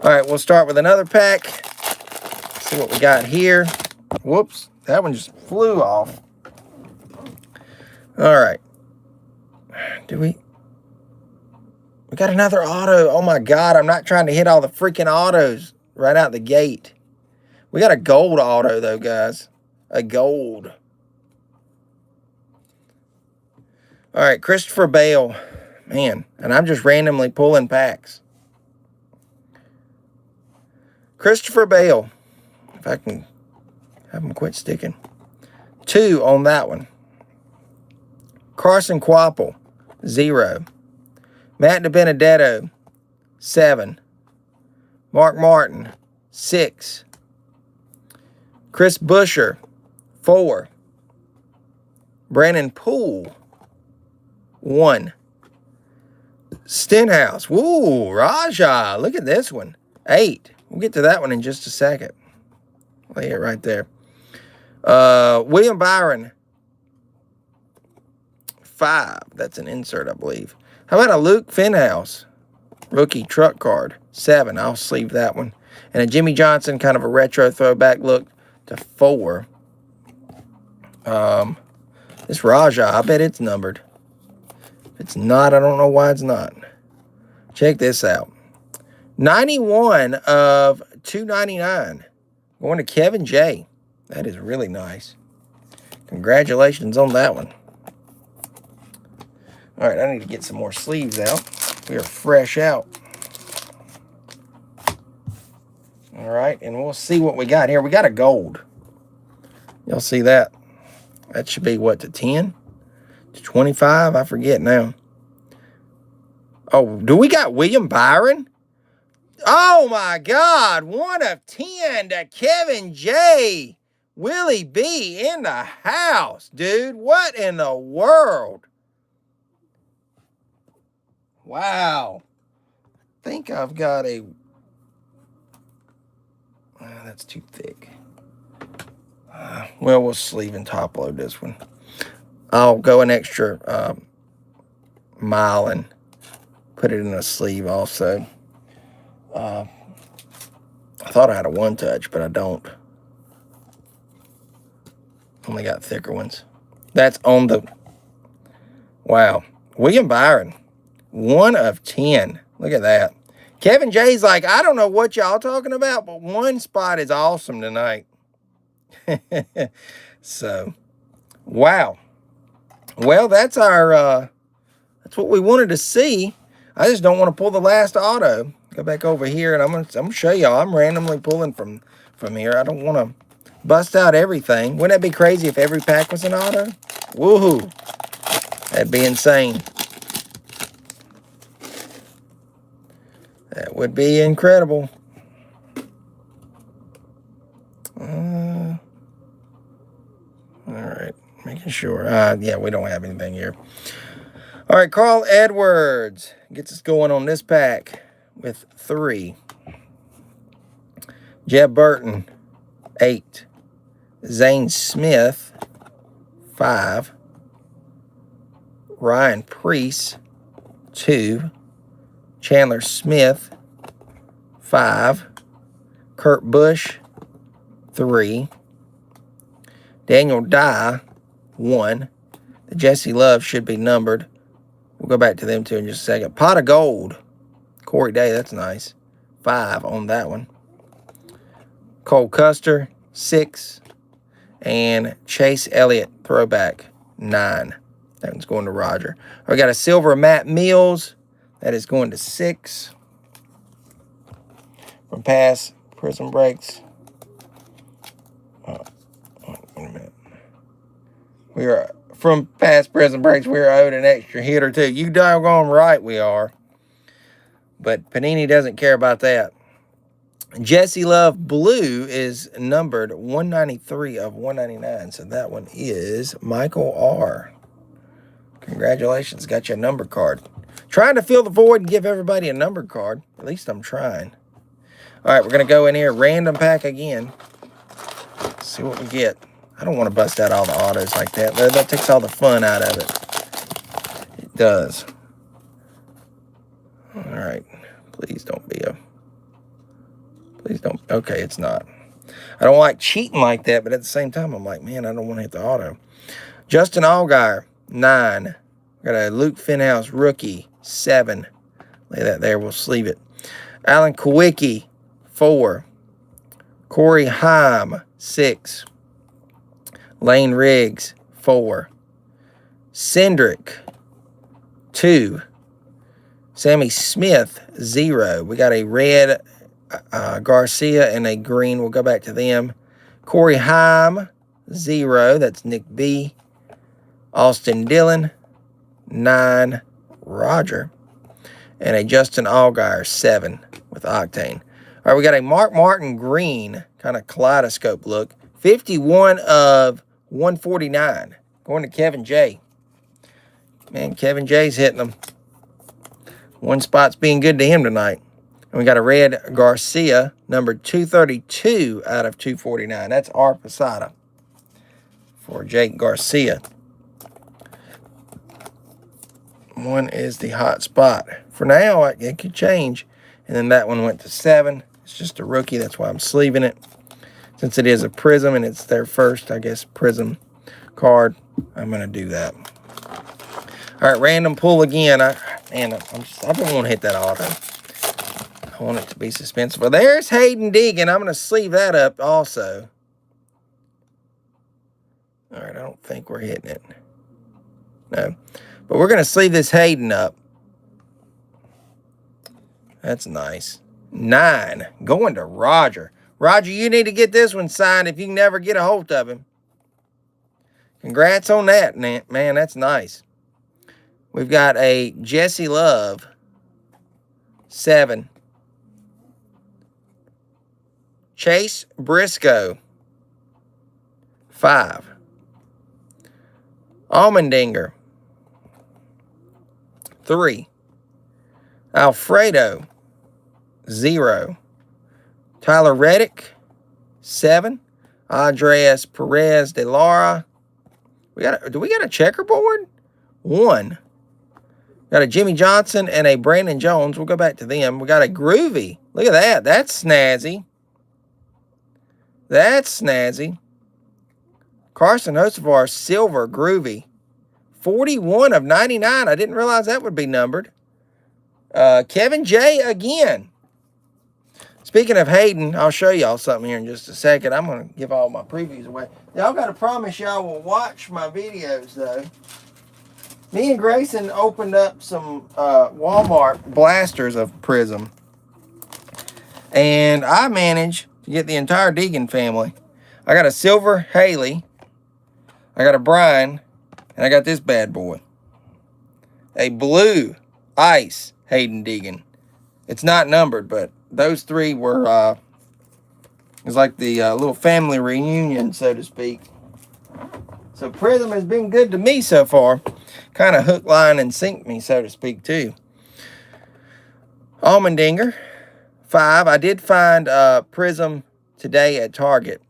All right, we'll start with another pack. See what we got here. Whoops, that one just flew off. All right. We got another auto. Oh, my God. I'm not trying to hit all the freaking autos right out the gate. We got a gold auto, though, guys. A gold. All right, Christopher Bale. Man, and I'm just randomly pulling packs. Christopher Bale. If I can have him quit sticking. 2 on that one. Carson Quapple, 0. Matt DiBenedetto, 7. Mark Martin, 6. Chris Buescher, 4. Brandon Poole, 1. Stenhouse, woo, Raja, look at this one, 8. We'll get to that one in just a second. Lay it right there. William Byron, 5. That's an insert, I believe. How about a Luke Fenhouse rookie truck card? 7. I'll sleeve that one. And a Jimmy Johnson, kind of a retro throwback look to 4. This Raja, I bet it's numbered. If it's not, I don't know why it's not. Check this out. 91 of 299. Going to Kevin J. That is really nice. Congratulations on that one. All right, I need to get some more sleeves out. We are fresh out. All right, and we'll see what we got here. We got a gold. Y'all see that? That should be, what, to 10? To 25? I forget now. Oh, do we got William Byron? Oh, my God. 1 of 10 to Kevin J. Willie B in the house, dude. What in the world? Wow. I think I've got a... that's too thick. Well, we'll sleeve and top load this one. I'll go an extra mile and put it in a sleeve also. I thought I had a 1-touch, but I don't. Only got thicker ones. That's on the... Wow. William Byron. 1 of 10. Look at that. Kevin J's like, I don't know what y'all talking about, but one spot is awesome tonight. So, wow. Well, that's our, that's what we wanted to see. I just don't want to pull the last auto. Go back over here, and I'm gonna show y'all. I'm randomly pulling from here. I don't want to bust out everything. Wouldn't that be crazy if every pack was an auto? Woohoo. That'd be insane. That would be incredible. All right, making sure. Yeah, we don't have anything here. All right, Carl Edwards gets us going on this pack with 3. Jeb Burton, 8. Zane Smith, 5. Ryan Priest, 2. Chandler Smith, 5. Kurt Busch, 3. Daniel Dye, 1. The Jesse Love should be numbered. We'll go back to them two in just a second. Pot of Gold, Corey Day, that's nice. 5 on that one. Cole Custer, 6. And Chase Elliott, throwback, 9. That one's going to Roger. We got a silver Matt Mills. That is going to 6. From past Prizm breaks. Wait a minute. We are from past Prizm breaks. We are owed an extra hit or 2. You doggone right we are. But Panini doesn't care about that. Jesse Love Blue is numbered 193 of 199. So that one is Michael R. Congratulations. Got you a number card. Trying to fill the void and give everybody a numbered card. At least I'm trying. All right, we're going to go in here. Random pack again. See what we get. I don't want to bust out all the autos like that. That takes all the fun out of it. It does. All right. Please don't be a... Please don't... Okay, it's not. I don't like cheating like that, but at the same time, I'm like, man, I don't want to hit the auto. Justin Allgaier, 9. Got a Luke Fenhouse rookie, 7. Lay that there. We'll sleeve it. Alan Kowicki, 4. Corey Heim, 6. Lane Riggs, 4. Cindric, 2. Sammy Smith, 0. We got a red Garcia and a green. We'll go back to them. Corey Heim, 0. That's Nick B. Austin Dillon, 9. Roger. And a Justin Allgaier, 7 with Octane. All right, we got a Mark Martin green, kind of kaleidoscope look. 51 of 149. Going to Kevin J. Man, Kevin J's hitting them. One spot's being good to him tonight. And we got a red Garcia, number 232 out of 249. That's our Posada for Jake Garcia. One is the hot spot. For now, it could change. And then that one went to 7. It's just a rookie. That's why I'm sleeving it. Since it is a Prizm and it's their first, I guess, Prizm card, I'm going to do that. All right, random pull again. I don't want to hit that auto. I want it to be suspenseful. There's Hayden Deegan. I'm going to sleeve that up also. All right, I don't think we're hitting it. No. But we're going to sleeve this Hayden up. That's nice. 9. Going to Roger. Roger, you need to get this one signed if you can never get a hold of him. Congrats on that, man. That's nice. We've got a Jesse Love, 7. Chase Briscoe, 5. Allmendinger, 3. Alfredo, 0. Tyler Reddick, 7. Andres Perez de Lara. Do we got a checkerboard? 1. Got a Jimmy Johnson and a Brandon Jones. We'll go back to them. We got a Groovy. Look at that. That's snazzy. That's snazzy. Carson Hocevar, silver Groovy. 41 of 99. I didn't realize that would be numbered. Kevin J again. Speaking of Hayden, I'll show y'all something here in just a second. I'm going to give all my previews away. Y'all got to promise y'all will watch my videos, though. Me and Grayson opened up some Walmart blasters of Prizm. And I managed to get the entire Deegan family. I got a silver Haley. I got a Brian. And I got this bad boy. A blue ice Hayden Deegan. It's not numbered, but those 3 were, it's like the little family reunion, so to speak. So Prizm has been good to me so far. Kind of hook, line, and sink me, so to speak, too. Almendinger, 5. I did find Prizm today at Target.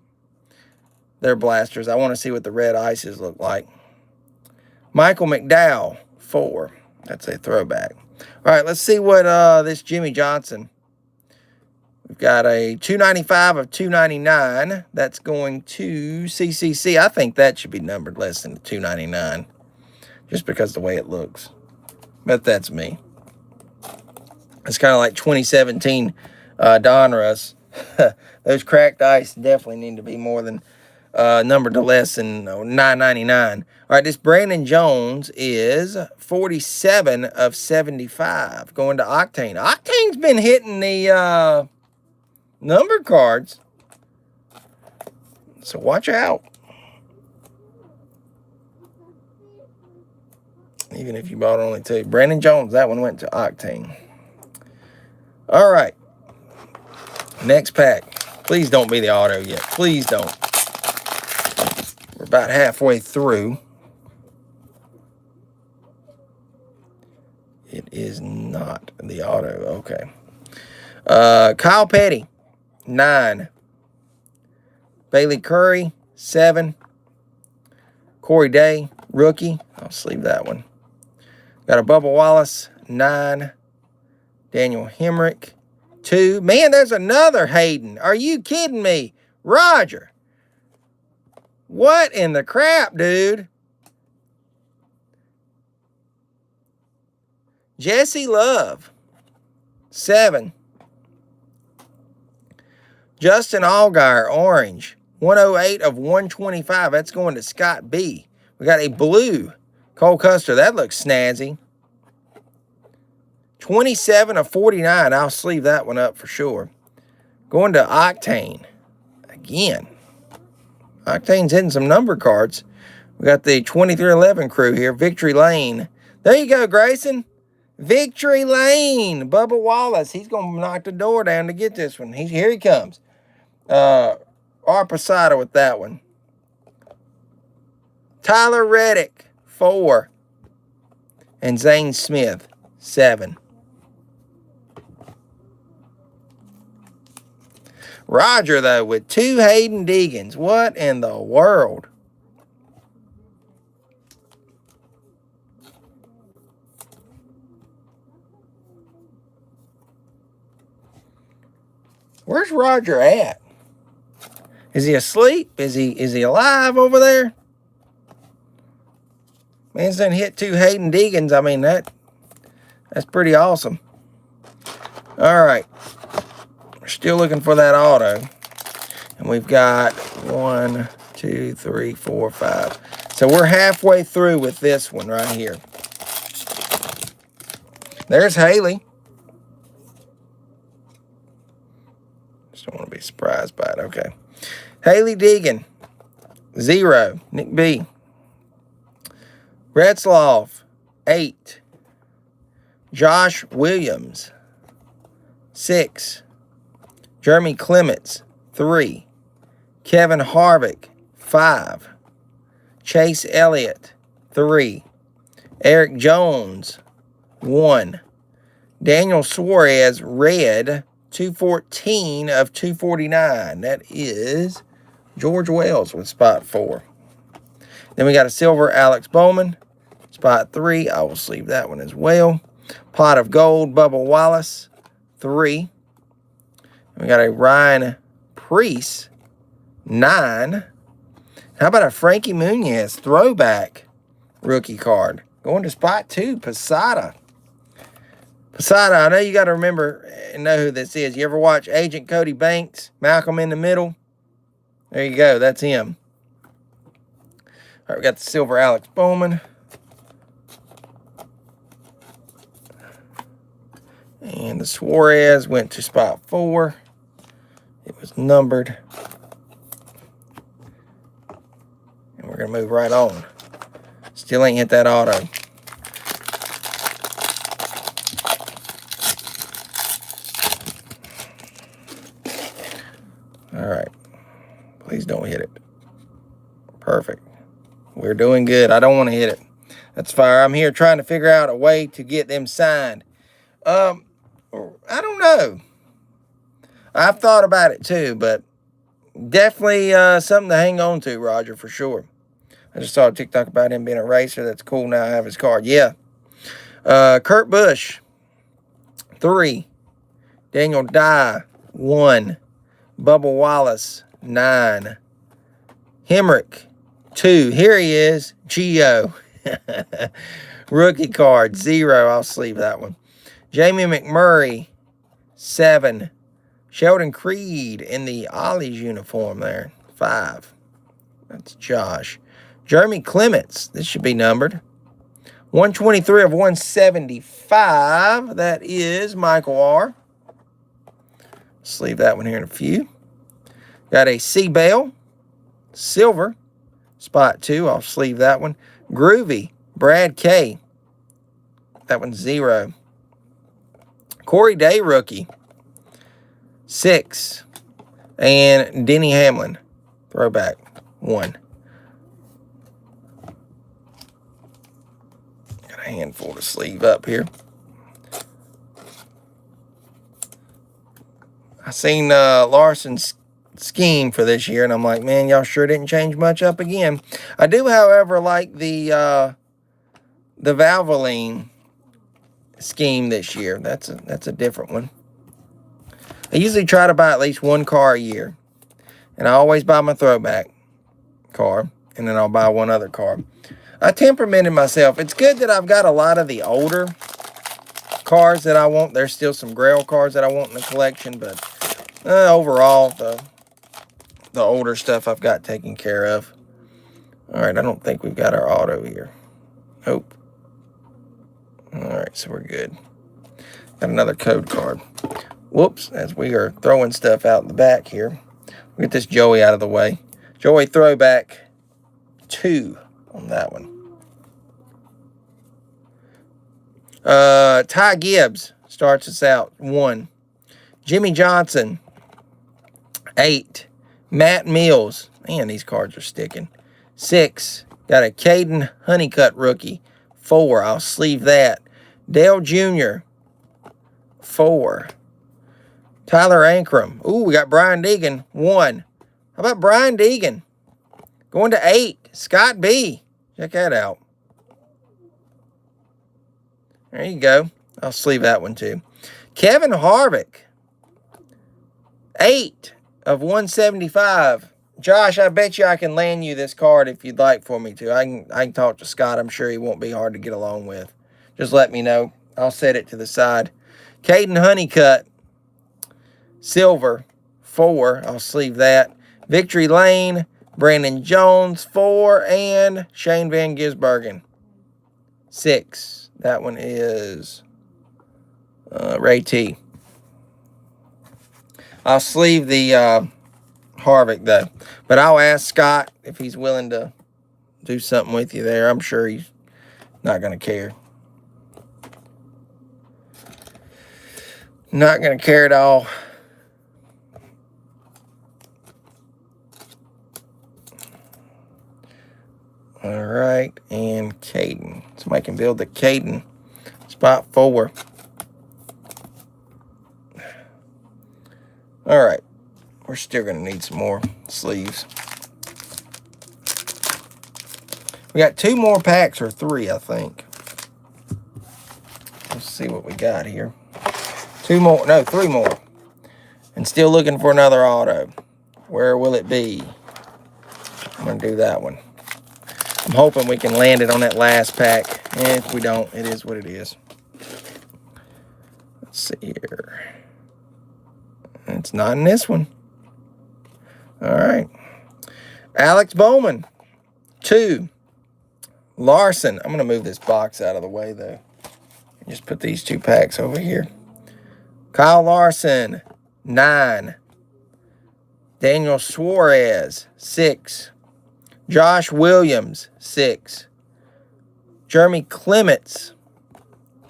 They're blasters. I want to see what the red ices look like. Michael McDowell, 4. That's a throwback. All right, let's see what this Jimmy Johnson. We've got a 295 of 299. That's going to CCC. I think that should be numbered less than 299, just because of the way it looks. But that's me. It's kind of like 2017 Donruss. Those cracked ice definitely need to be more than numbered to less than 999. All right, this Brandon Jones is 47 of 75, going to Octane. Octane's been hitting the number cards, so watch out. Even if you bought only 2. Brandon Jones, that one went to Octane. All right, next pack. Please don't be the auto yet. Please don't. We're about halfway through. It is not the auto. Okay. Kyle Petty, 9. Bailey Curry, 7. Corey Day, rookie. I'll sleeve that one. Got a Bubba Wallace, 9. Daniel Hemrick, 2. Man, there's another Hayden. Are you kidding me? Roger. What in the crap, dude? Jesse Love, 7. Justin Allgaier, orange, 108 of 125. That's going to Scott B. We got a blue Cole Custer. That looks snazzy. 27 of 49. I'll sleeve that one up for sure. Going to Octane. Again. Octane's hitting some number cards. We got the 2311 crew here. Victory Lane. There you go, Grayson. Victory Lane. Bubba Wallace. He's going to knock the door down to get this one. Here he comes. R. Posada with that one. Tyler Reddick, 4. And Zane Smith, 7. Roger, though, with 2 Hayden Deegans. What in the world? Where's Roger at? Is he asleep? Is he alive over there? Man's done hit 2 Hayden Deegans. I mean, that's pretty awesome. All right. We're still looking for that auto. And we've got 1, 2, 3, 4, 5. So we're halfway through with this one right here. There's Haley. Just don't want to be surprised by it. Okay. Haley Deegan, 0. Nick B. Retzloff, 8. Josh Williams, 6. Jeremy Clements, 3. Kevin Harvick, 5. Chase Elliott, 3. Eric Jones, 1. Daniel Suarez, red, 214 of 249. That is George Wells with spot 4. Then we got a silver Alex Bowman, spot 3. I will sleeve that one as well. Pot of gold Bubba Wallace, 3. We got a Ryan Preece, 9. How about a Frankie Muniz throwback rookie card? Going to spot 2, Posada. Posada, I know you got to remember and know who this is. You ever watch Agent Cody Banks, Malcolm in the Middle? There you go. That's him. All right, we got the silver Alex Bowman. And the Suarez went to spot 4. It was numbered. And we're going to move right on. Still ain't hit that auto. All right. Please don't hit it. Perfect. We're doing good. I don't want to hit it. That's fire. I'm here trying to figure out a way to get them signed. I don't know. I've thought about it too, but definitely something to hang on to, Roger, for sure. I just saw a TikTok about him being a racer. That's cool. Now I have his card. Yeah. Kurt Busch, 3. Daniel Dye, 1. Bubba Wallace, 9. Hemrick, 2. Here he is, Gio. Rookie card, 0. I'll sleeve that one. Jamie McMurray, 7. Sheldon Creed in the Ollie's uniform there, 5. That's Josh. Jeremy Clements, this should be numbered. 123 of 175. That is Michael R. Sleeve that one here in a few. Got a C. Bell, silver, spot 2. I'll sleeve that one. Groovy, Brad K. That one's 0. Corey Day, rookie, 6. And Denny Hamlin, throwback, 1. Got a handful to sleeve up here. I seen Larson's scheme for this year, and I'm like, man, y'all sure didn't change much up again. I do, however, like the Valvoline scheme this year. That's a different one. I usually try to buy at least one car a year, and I always buy my throwback car, and then I'll buy one other car. I temperamented myself. It's good that I've got a lot of the older cars that I want. There's still some Grail cars that I want in the collection, but overall, the older stuff I've got taken care of. All right, I don't think we've got our auto here. Nope. All right, so we're good. Got another code card. Whoops, as we are throwing stuff out in the back here. We'll get this Joey out of the way. Joey throwback 2 on that one. Ty Gibbs starts us out, 1. Jimmy Johnson, 8. Matt Mills, man, these cards are sticking, 6. Got a Caden Honeycutt rookie, 4. I'll sleeve that. Dale Jr., 4. Tyler Ankrum. Ooh, we got Brian Deegan, 1. How about Brian Deegan? Going to 8. Scott B. Check that out. There you go. I'll sleeve that one too. Kevin Harvick, 8 of 175. Josh, I bet you I can land you this card if you'd like for me to. I can talk to Scott. I'm sure he won't be hard to get along with. Just let me know. I'll set it to the side. Caden Honeycutt, silver, 4. I'll sleeve that. Victory Lane, Brandon Jones, 4. And Shane Van Gisbergen, 6. That one is Ray T. I'll sleeve the Harvick, though. But I'll ask Scott if he's willing to do something with you there. I'm sure he's not going to care. Not going to care at all. All right, and Caden. Somebody can build the Caden. Spot 4. All right, we're still going to need some more sleeves. We got 2 more packs, or 3, I think. Let's see what we got here. 2 more, no, 3 more. And still looking for another auto. Where will it be? I'm going to do that one. I'm hoping we can land it on that last pack. And if we don't, it is what it is. Let's see here. It's not in this one. All right. Alex Bowman, 2. Larson. I'm going to move this box out of the way, though. Just put these 2 packs over here. Kyle Larson, 9. Daniel Suarez, 6. Josh Williams, 6. Jeremy Clements,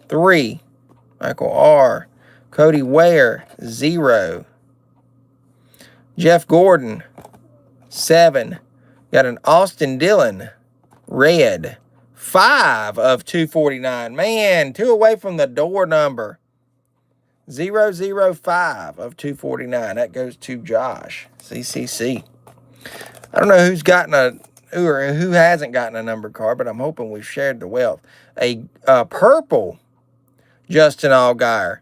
3. Michael R. Cody Ware, 0. Jeff Gordon, 7. Got an Austin Dillon, red. 5 of 249. Man, 2 away from the door number. 005 of 249. That goes to Josh. CCC. I don't know who's gotten who hasn't gotten a number card, but I'm hoping we've shared the wealth. A purple Justin Allgaier.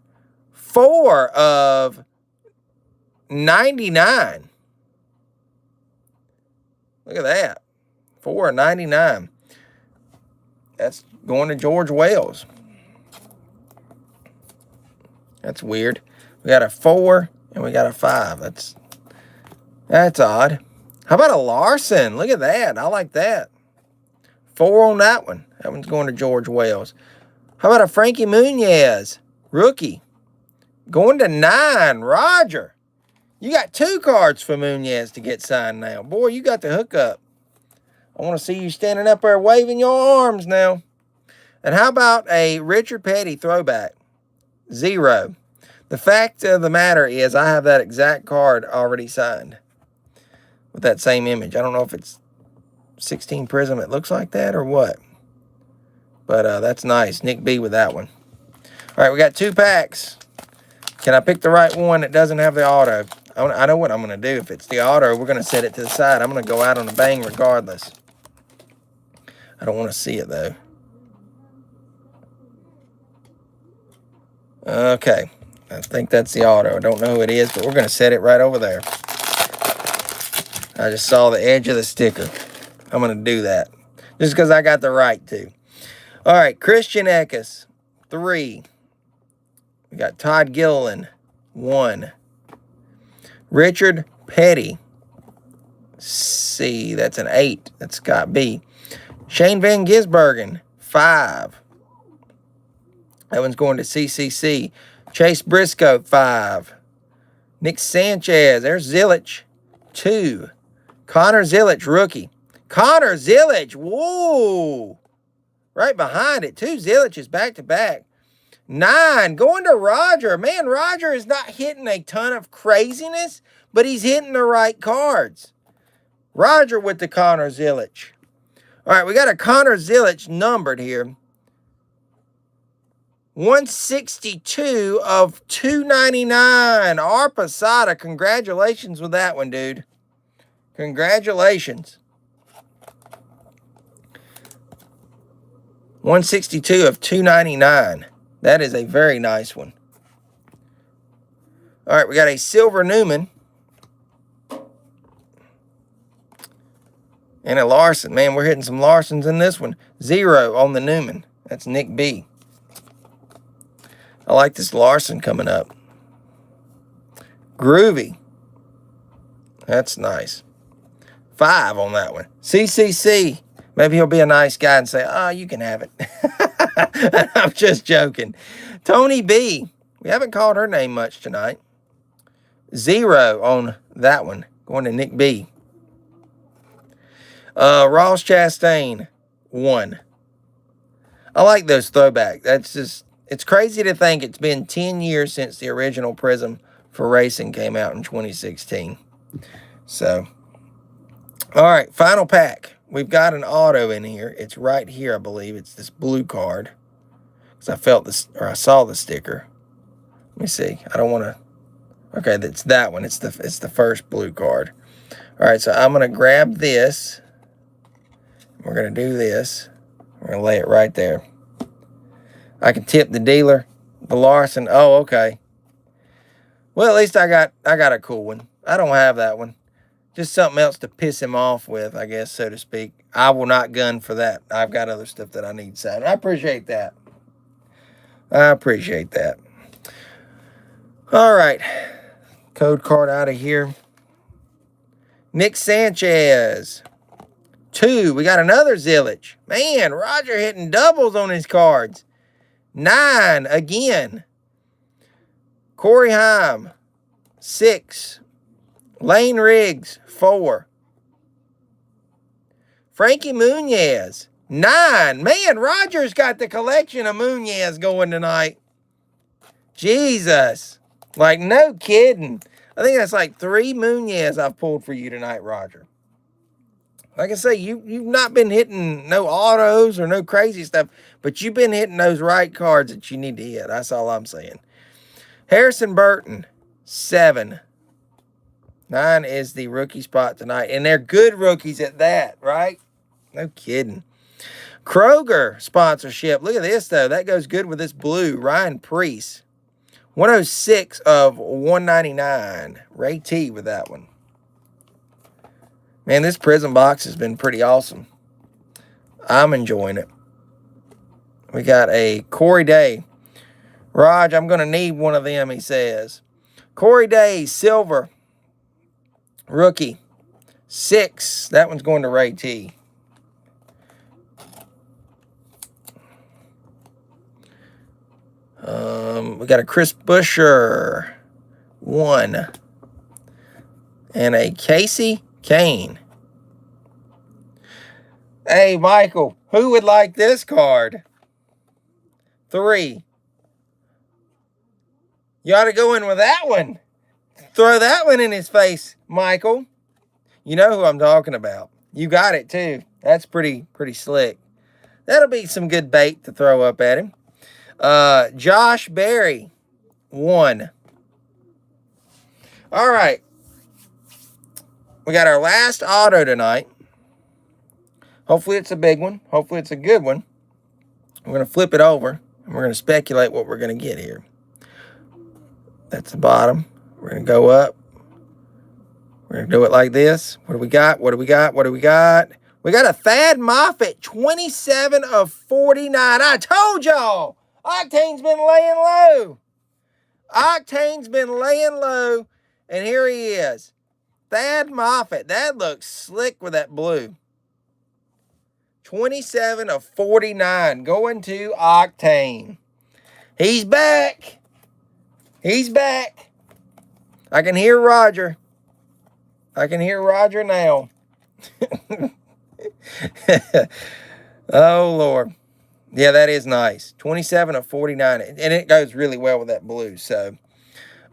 4 of 99. Look at that. 4 of 99. That's going to George Wells. That's weird. We got a 4 and we got a 5. That's odd. How about a Larson? Look at that. I like that. 4 on that one. That one's going to George Wells. How about a Frankie Muniz? Rookie. Going to 9. Roger. You got 2 cards for Muniz to get signed now. Boy, you got the hookup. I want to see you standing up there waving your arms now. And how about a Richard Petty throwback? 0. The fact of the matter is I have that exact card already signed with that same image. I don't know if it's 16 Prizm. It looks like that or what. But that's nice. Nick B with that one. All right, we got 2 packs. Can I pick the right one that doesn't have the auto? I know what I'm going to do. If it's the auto, we're going to set it to the side. I'm going to go out on a bang regardless. I don't want to see it, though. Okay. I think that's the auto. I don't know who it is, but we're going to set it right over there. I just saw the edge of the sticker. I'm going to do that. Just because I got the right to. All right. Christian Eckes, 3. We got Todd Gilliland, 1. Richard Petty, C. That's an 8. That's Scott B. Shane Van Gisbergen, 5. That one's going to CCC. Chase Briscoe, 5. Nick Sanchez, there's Zilich, 2. Connor Zilich, rookie. Connor Zilich, whoa. Right behind it, 2 Ziliches back-to-back. 9, going to Roger. Man, Roger is not hitting a ton of craziness, but he's hitting the right cards. Roger with the Connor Zilich. All right, we got a Connor Zilich numbered here. 162 of 299. Arpasada, congratulations with that one, dude. Congratulations. 162 of 299. That is a very nice one. All right, we got a silver Newman. And a Larson. Man, we're hitting some Larsons in this one. 0 on the Newman. That's Nick B. I like this Larson coming up. Groovy. That's nice. 5 on that one. CCC. Maybe he'll be a nice guy and say, oh, you can have it. I'm just joking. Tony B. We haven't called her name much tonight. 0 on that one. Going to Nick B. Ross Chastain. 1. I like those throwbacks. That's just, it's crazy to think it's been 10 years since the original Prizm for racing came out in 2016. So, all right, final pack. We've got an auto in here. It's right here, I believe. It's this blue card. Because I felt this, or I saw the sticker. Let me see. I don't want to. Okay, that's that one. It's the first blue card. All right, so I'm going to grab this. We're going to do this. We're going to lay it right there. I can tip the dealer, the Larson. Oh, okay. Well, at least I got a cool one. I don't have that one. Just something else to piss him off with, I guess, so to speak. I will not gun for that. I've got other stuff that I need signed. I appreciate that. I appreciate that. All right. Code card out of here. Nick Sanchez. 2. We got another Zilich. Man, Roger hitting doubles on his cards. 9 again. Corey Heim. 6. Lane Riggs, 4. Frankie Muniz, 9. Man, Roger's got the collection of Muniz going tonight. Jesus. Like, no kidding. I think that's like 3 Muniz I've pulled for you tonight, Roger. Like I say, you've not been hitting no autos or no crazy stuff, but you've been hitting those right cards that you need to hit. That's all I'm saying. Harrison Burton, 7. 9 is the rookie spot tonight, and they're good rookies at that, right? No kidding. Kroger sponsorship. Look at this, though. That goes good with this blue. Ryan Priest. 106 of 199. Ray T with that one. Man, this Prizm box has been pretty awesome. I'm enjoying it. We got a Corey Day. Raj, I'm going to need one of them, he says. Corey Day, silver. Rookie. 6. That one's going to Ray T. We got a Chris Buescher. 1. And a Casey Kane. Hey, Michael, who would like this card? 3. You ought to go in with that one. Throw that one in his face, Michael. You know who I'm talking about. You got it, too. That's pretty slick. That'll be some good bait to throw up at him. Josh Berry, 1. All right. We got our last auto tonight. Hopefully it's a big one. Hopefully it's a good one. We're going to flip it over, and we're going to speculate what we're going to get here. That's the bottom. We're going to go up. We're going to do it like this. What do we got? What do we got? What do we got? We got a Thad Moffitt, 27 of 49. I told y'all, Octane's been laying low. Octane's been laying low, and here he is. Thad Moffitt. That looks slick with that blue. 27 of 49 going to Octane. He's back. He's back. I can hear Roger. I can hear Roger now. Oh, Lord. Yeah, that is nice. 27 of 49. And it goes really well with that blue. So,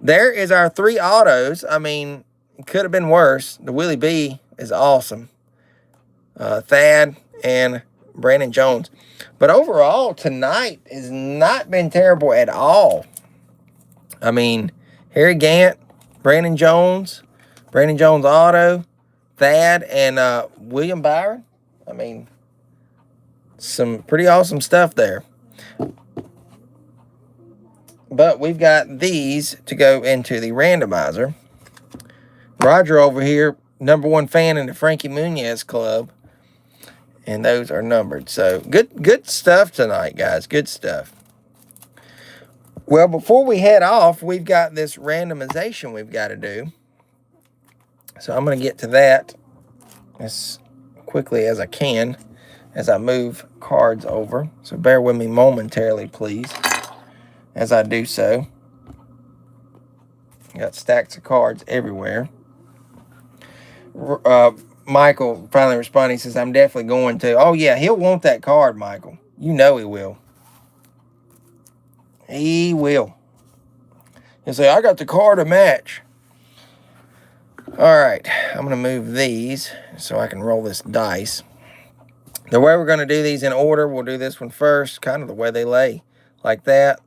there is our 3 autos. I mean, it could have been worse. The Willie B is awesome. Thad and Brandon Jones. But overall, tonight has not been terrible at all. I mean, Harry Gant, Brandon Jones auto, Thad, and William Byron. I mean, some pretty awesome stuff there. But we've got these to go into the randomizer. Roger over here, #1 fan in the Frankie Muniz Club. And those are numbered. So, good stuff tonight, guys. Good stuff. Well, before we head off, we've got this randomization we've got to do. So, I'm going to get to that as quickly as I can as I move cards over. So, bear with me momentarily, please, as I do so. Got stacks of cards everywhere. Michael finally responded. He says, I'm definitely going to. Oh, yeah, he'll want that card, Michael. You know he will. He will. He'll say, I got the card to match. All right, I'm going to move these so I can roll this dice. The way we're going to do these in order, we'll do this one first, kind of the way they lay. Like that,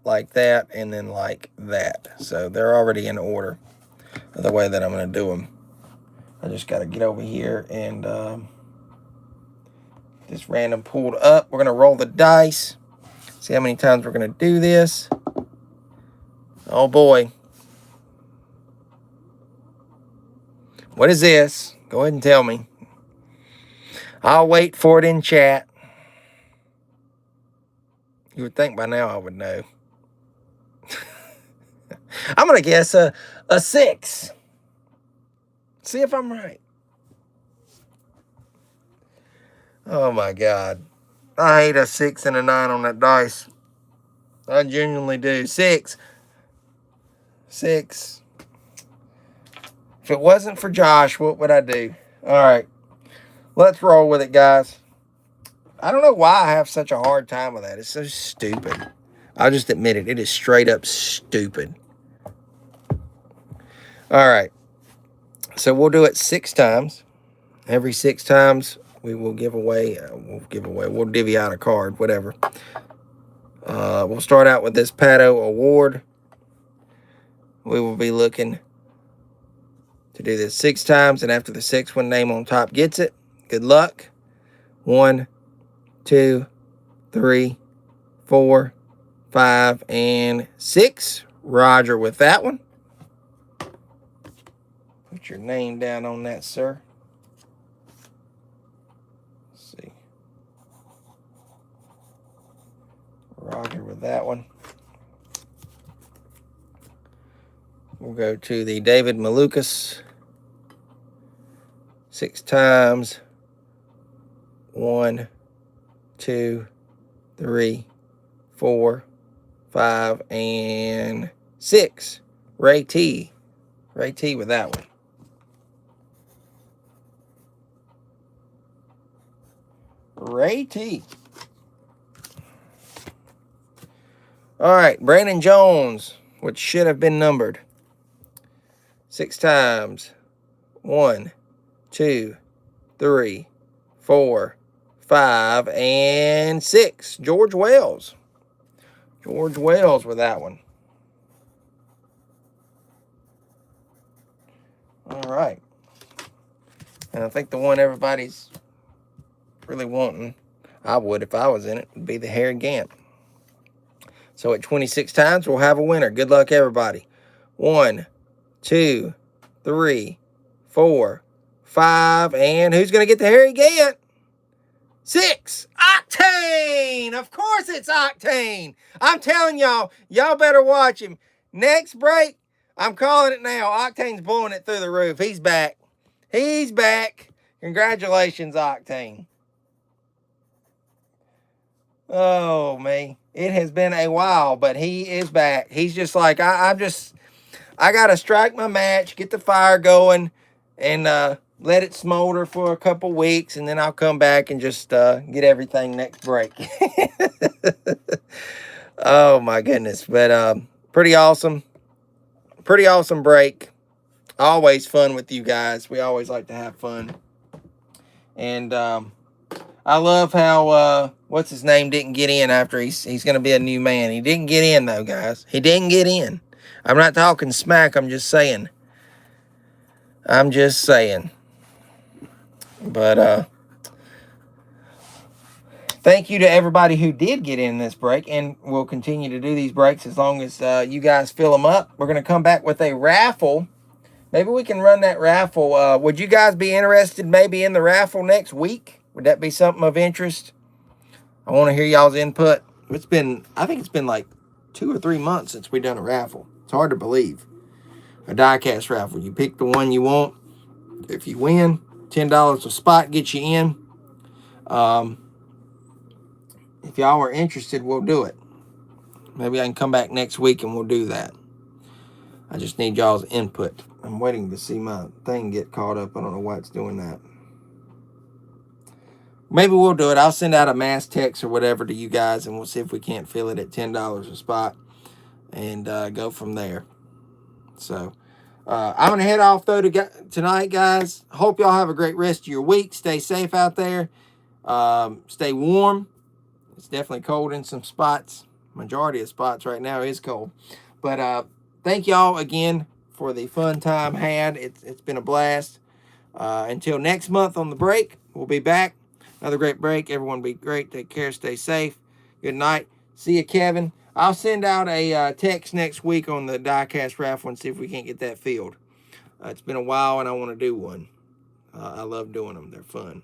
and then like that. So they're already in order of the way that I'm going to do them. I just got to get over here and this random pulled up. We're going to roll the dice. See how many times we're going to do this. Oh, boy. What is this? Go ahead and tell me. I'll wait for it in chat. You would think by now I would know. I'm going to guess a 6. See if I'm right. Oh, my God. I hate a 6 and a 9 on that dice. I genuinely do. 6. 6. If it wasn't for Josh, what would I do? All right. Let's roll with it, guys. I don't know why I have such a hard time with that. It's so stupid. I'll just admit it. It is straight up stupid. All right. So we'll do it 6 times. Every 6 times we will give away, we'll divvy out a card, whatever. We'll start out with this Pato Award. We will be looking to do this 6 times, and after the 6th one, name on top gets it. Good luck. 1, 2, 3, 4, 5, and 6. Roger with that one. Put your name down on that, sir. Let's see. Roger with that one. We'll go to the David Malukas. 6 times. 1, 2, 3, 4, 5, and 6. Ray T. Ray T with that one. Ray T. All right, Brandon Jones, which should have been numbered. 6 times. 1, 2, 3, 4, 5, and 6. George Wells. George Wells with that one. All right. And I think the one everybody's really wanting, I would if I was in it, would be the Harry Gant. So at 26 times, we'll have a winner. Good luck, everybody. 1, 2, 3, 4, 5, and who's going to get the Harry Gant? 6. Octane! Of course it's Octane. I'm telling y'all, y'all better watch him. Next break, I'm calling it now. Octane's blowing it through the roof. He's back. He's back. Congratulations, Octane. Oh, me. It has been a while, but he is back. He's just like, I got to strike my match, get the fire going, and let it smolder for a couple weeks, and then I'll come back and just get everything next break. Oh, my goodness. But pretty awesome. Pretty awesome break. Always fun with you guys. We always like to have fun. And I love how, what's his name, didn't get in after he's going to be a new man. He didn't get in, though, guys. He didn't get in. I'm not talking smack. I'm just saying. I'm just saying. But thank you to everybody who did get in this break, and we'll continue to do these breaks as long as you guys fill them up. We're going to come back with a raffle. Maybe we can run that raffle. Would you guys be interested maybe in the raffle next week? Would that be something of interest? I want to hear y'all's input. I think it's been like 2 or 3 months since we've done a raffle. It's hard to believe. A die-cast raffle. You pick the one you want. If you win, $10 a spot gets you in. If y'all are interested, we'll do it. Maybe I can come back next week and we'll do that. I just need y'all's input. I'm waiting to see my thing get caught up. I don't know why it's doing that. Maybe we'll do it. I'll send out a mass text or whatever to you guys, and we'll see if we can't fill it at $10 a spot and go from there. So I'm going to head off, though, tonight, guys. Hope y'all have a great rest of your week. Stay safe out there. Stay warm. It's definitely cold in some spots. Majority of spots right now is cold. But thank y'all again for the fun time had. It's been a blast. Until next month on the break, we'll be back. Another great break. Everyone be great. Take care. Stay safe. Good night. See you, Kevin. I'll send out a text next week on the die-cast raffle and see if we can't get that filled. It's been a while, and I want to do one. I love doing them. They're fun.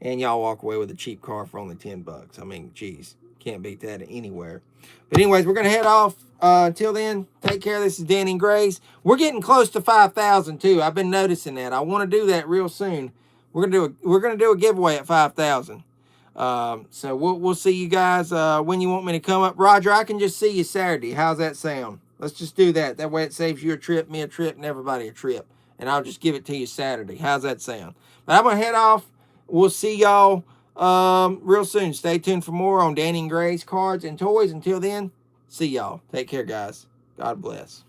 And y'all walk away with a cheap car for only $10. I mean, geez, can't beat that anywhere. But anyways, we're going to head off. Until then, take care. This is Danny Grace. We're getting close to 5,000 too. I've been noticing that. I want to do that real soon. We're gonna do a giveaway at 5,000. So we'll see you guys when you want me to come up. Roger, I can just see you Saturday. How's that sound? Let's just do that. That way it saves you a trip, me a trip, and everybody a trip. And I'll just give it to you Saturday. How's that sound? But I'm gonna head off. We'll see y'all real soon. Stay tuned for more on Danny and Gray's cards and toys. Until then, see y'all. Take care, guys. God bless.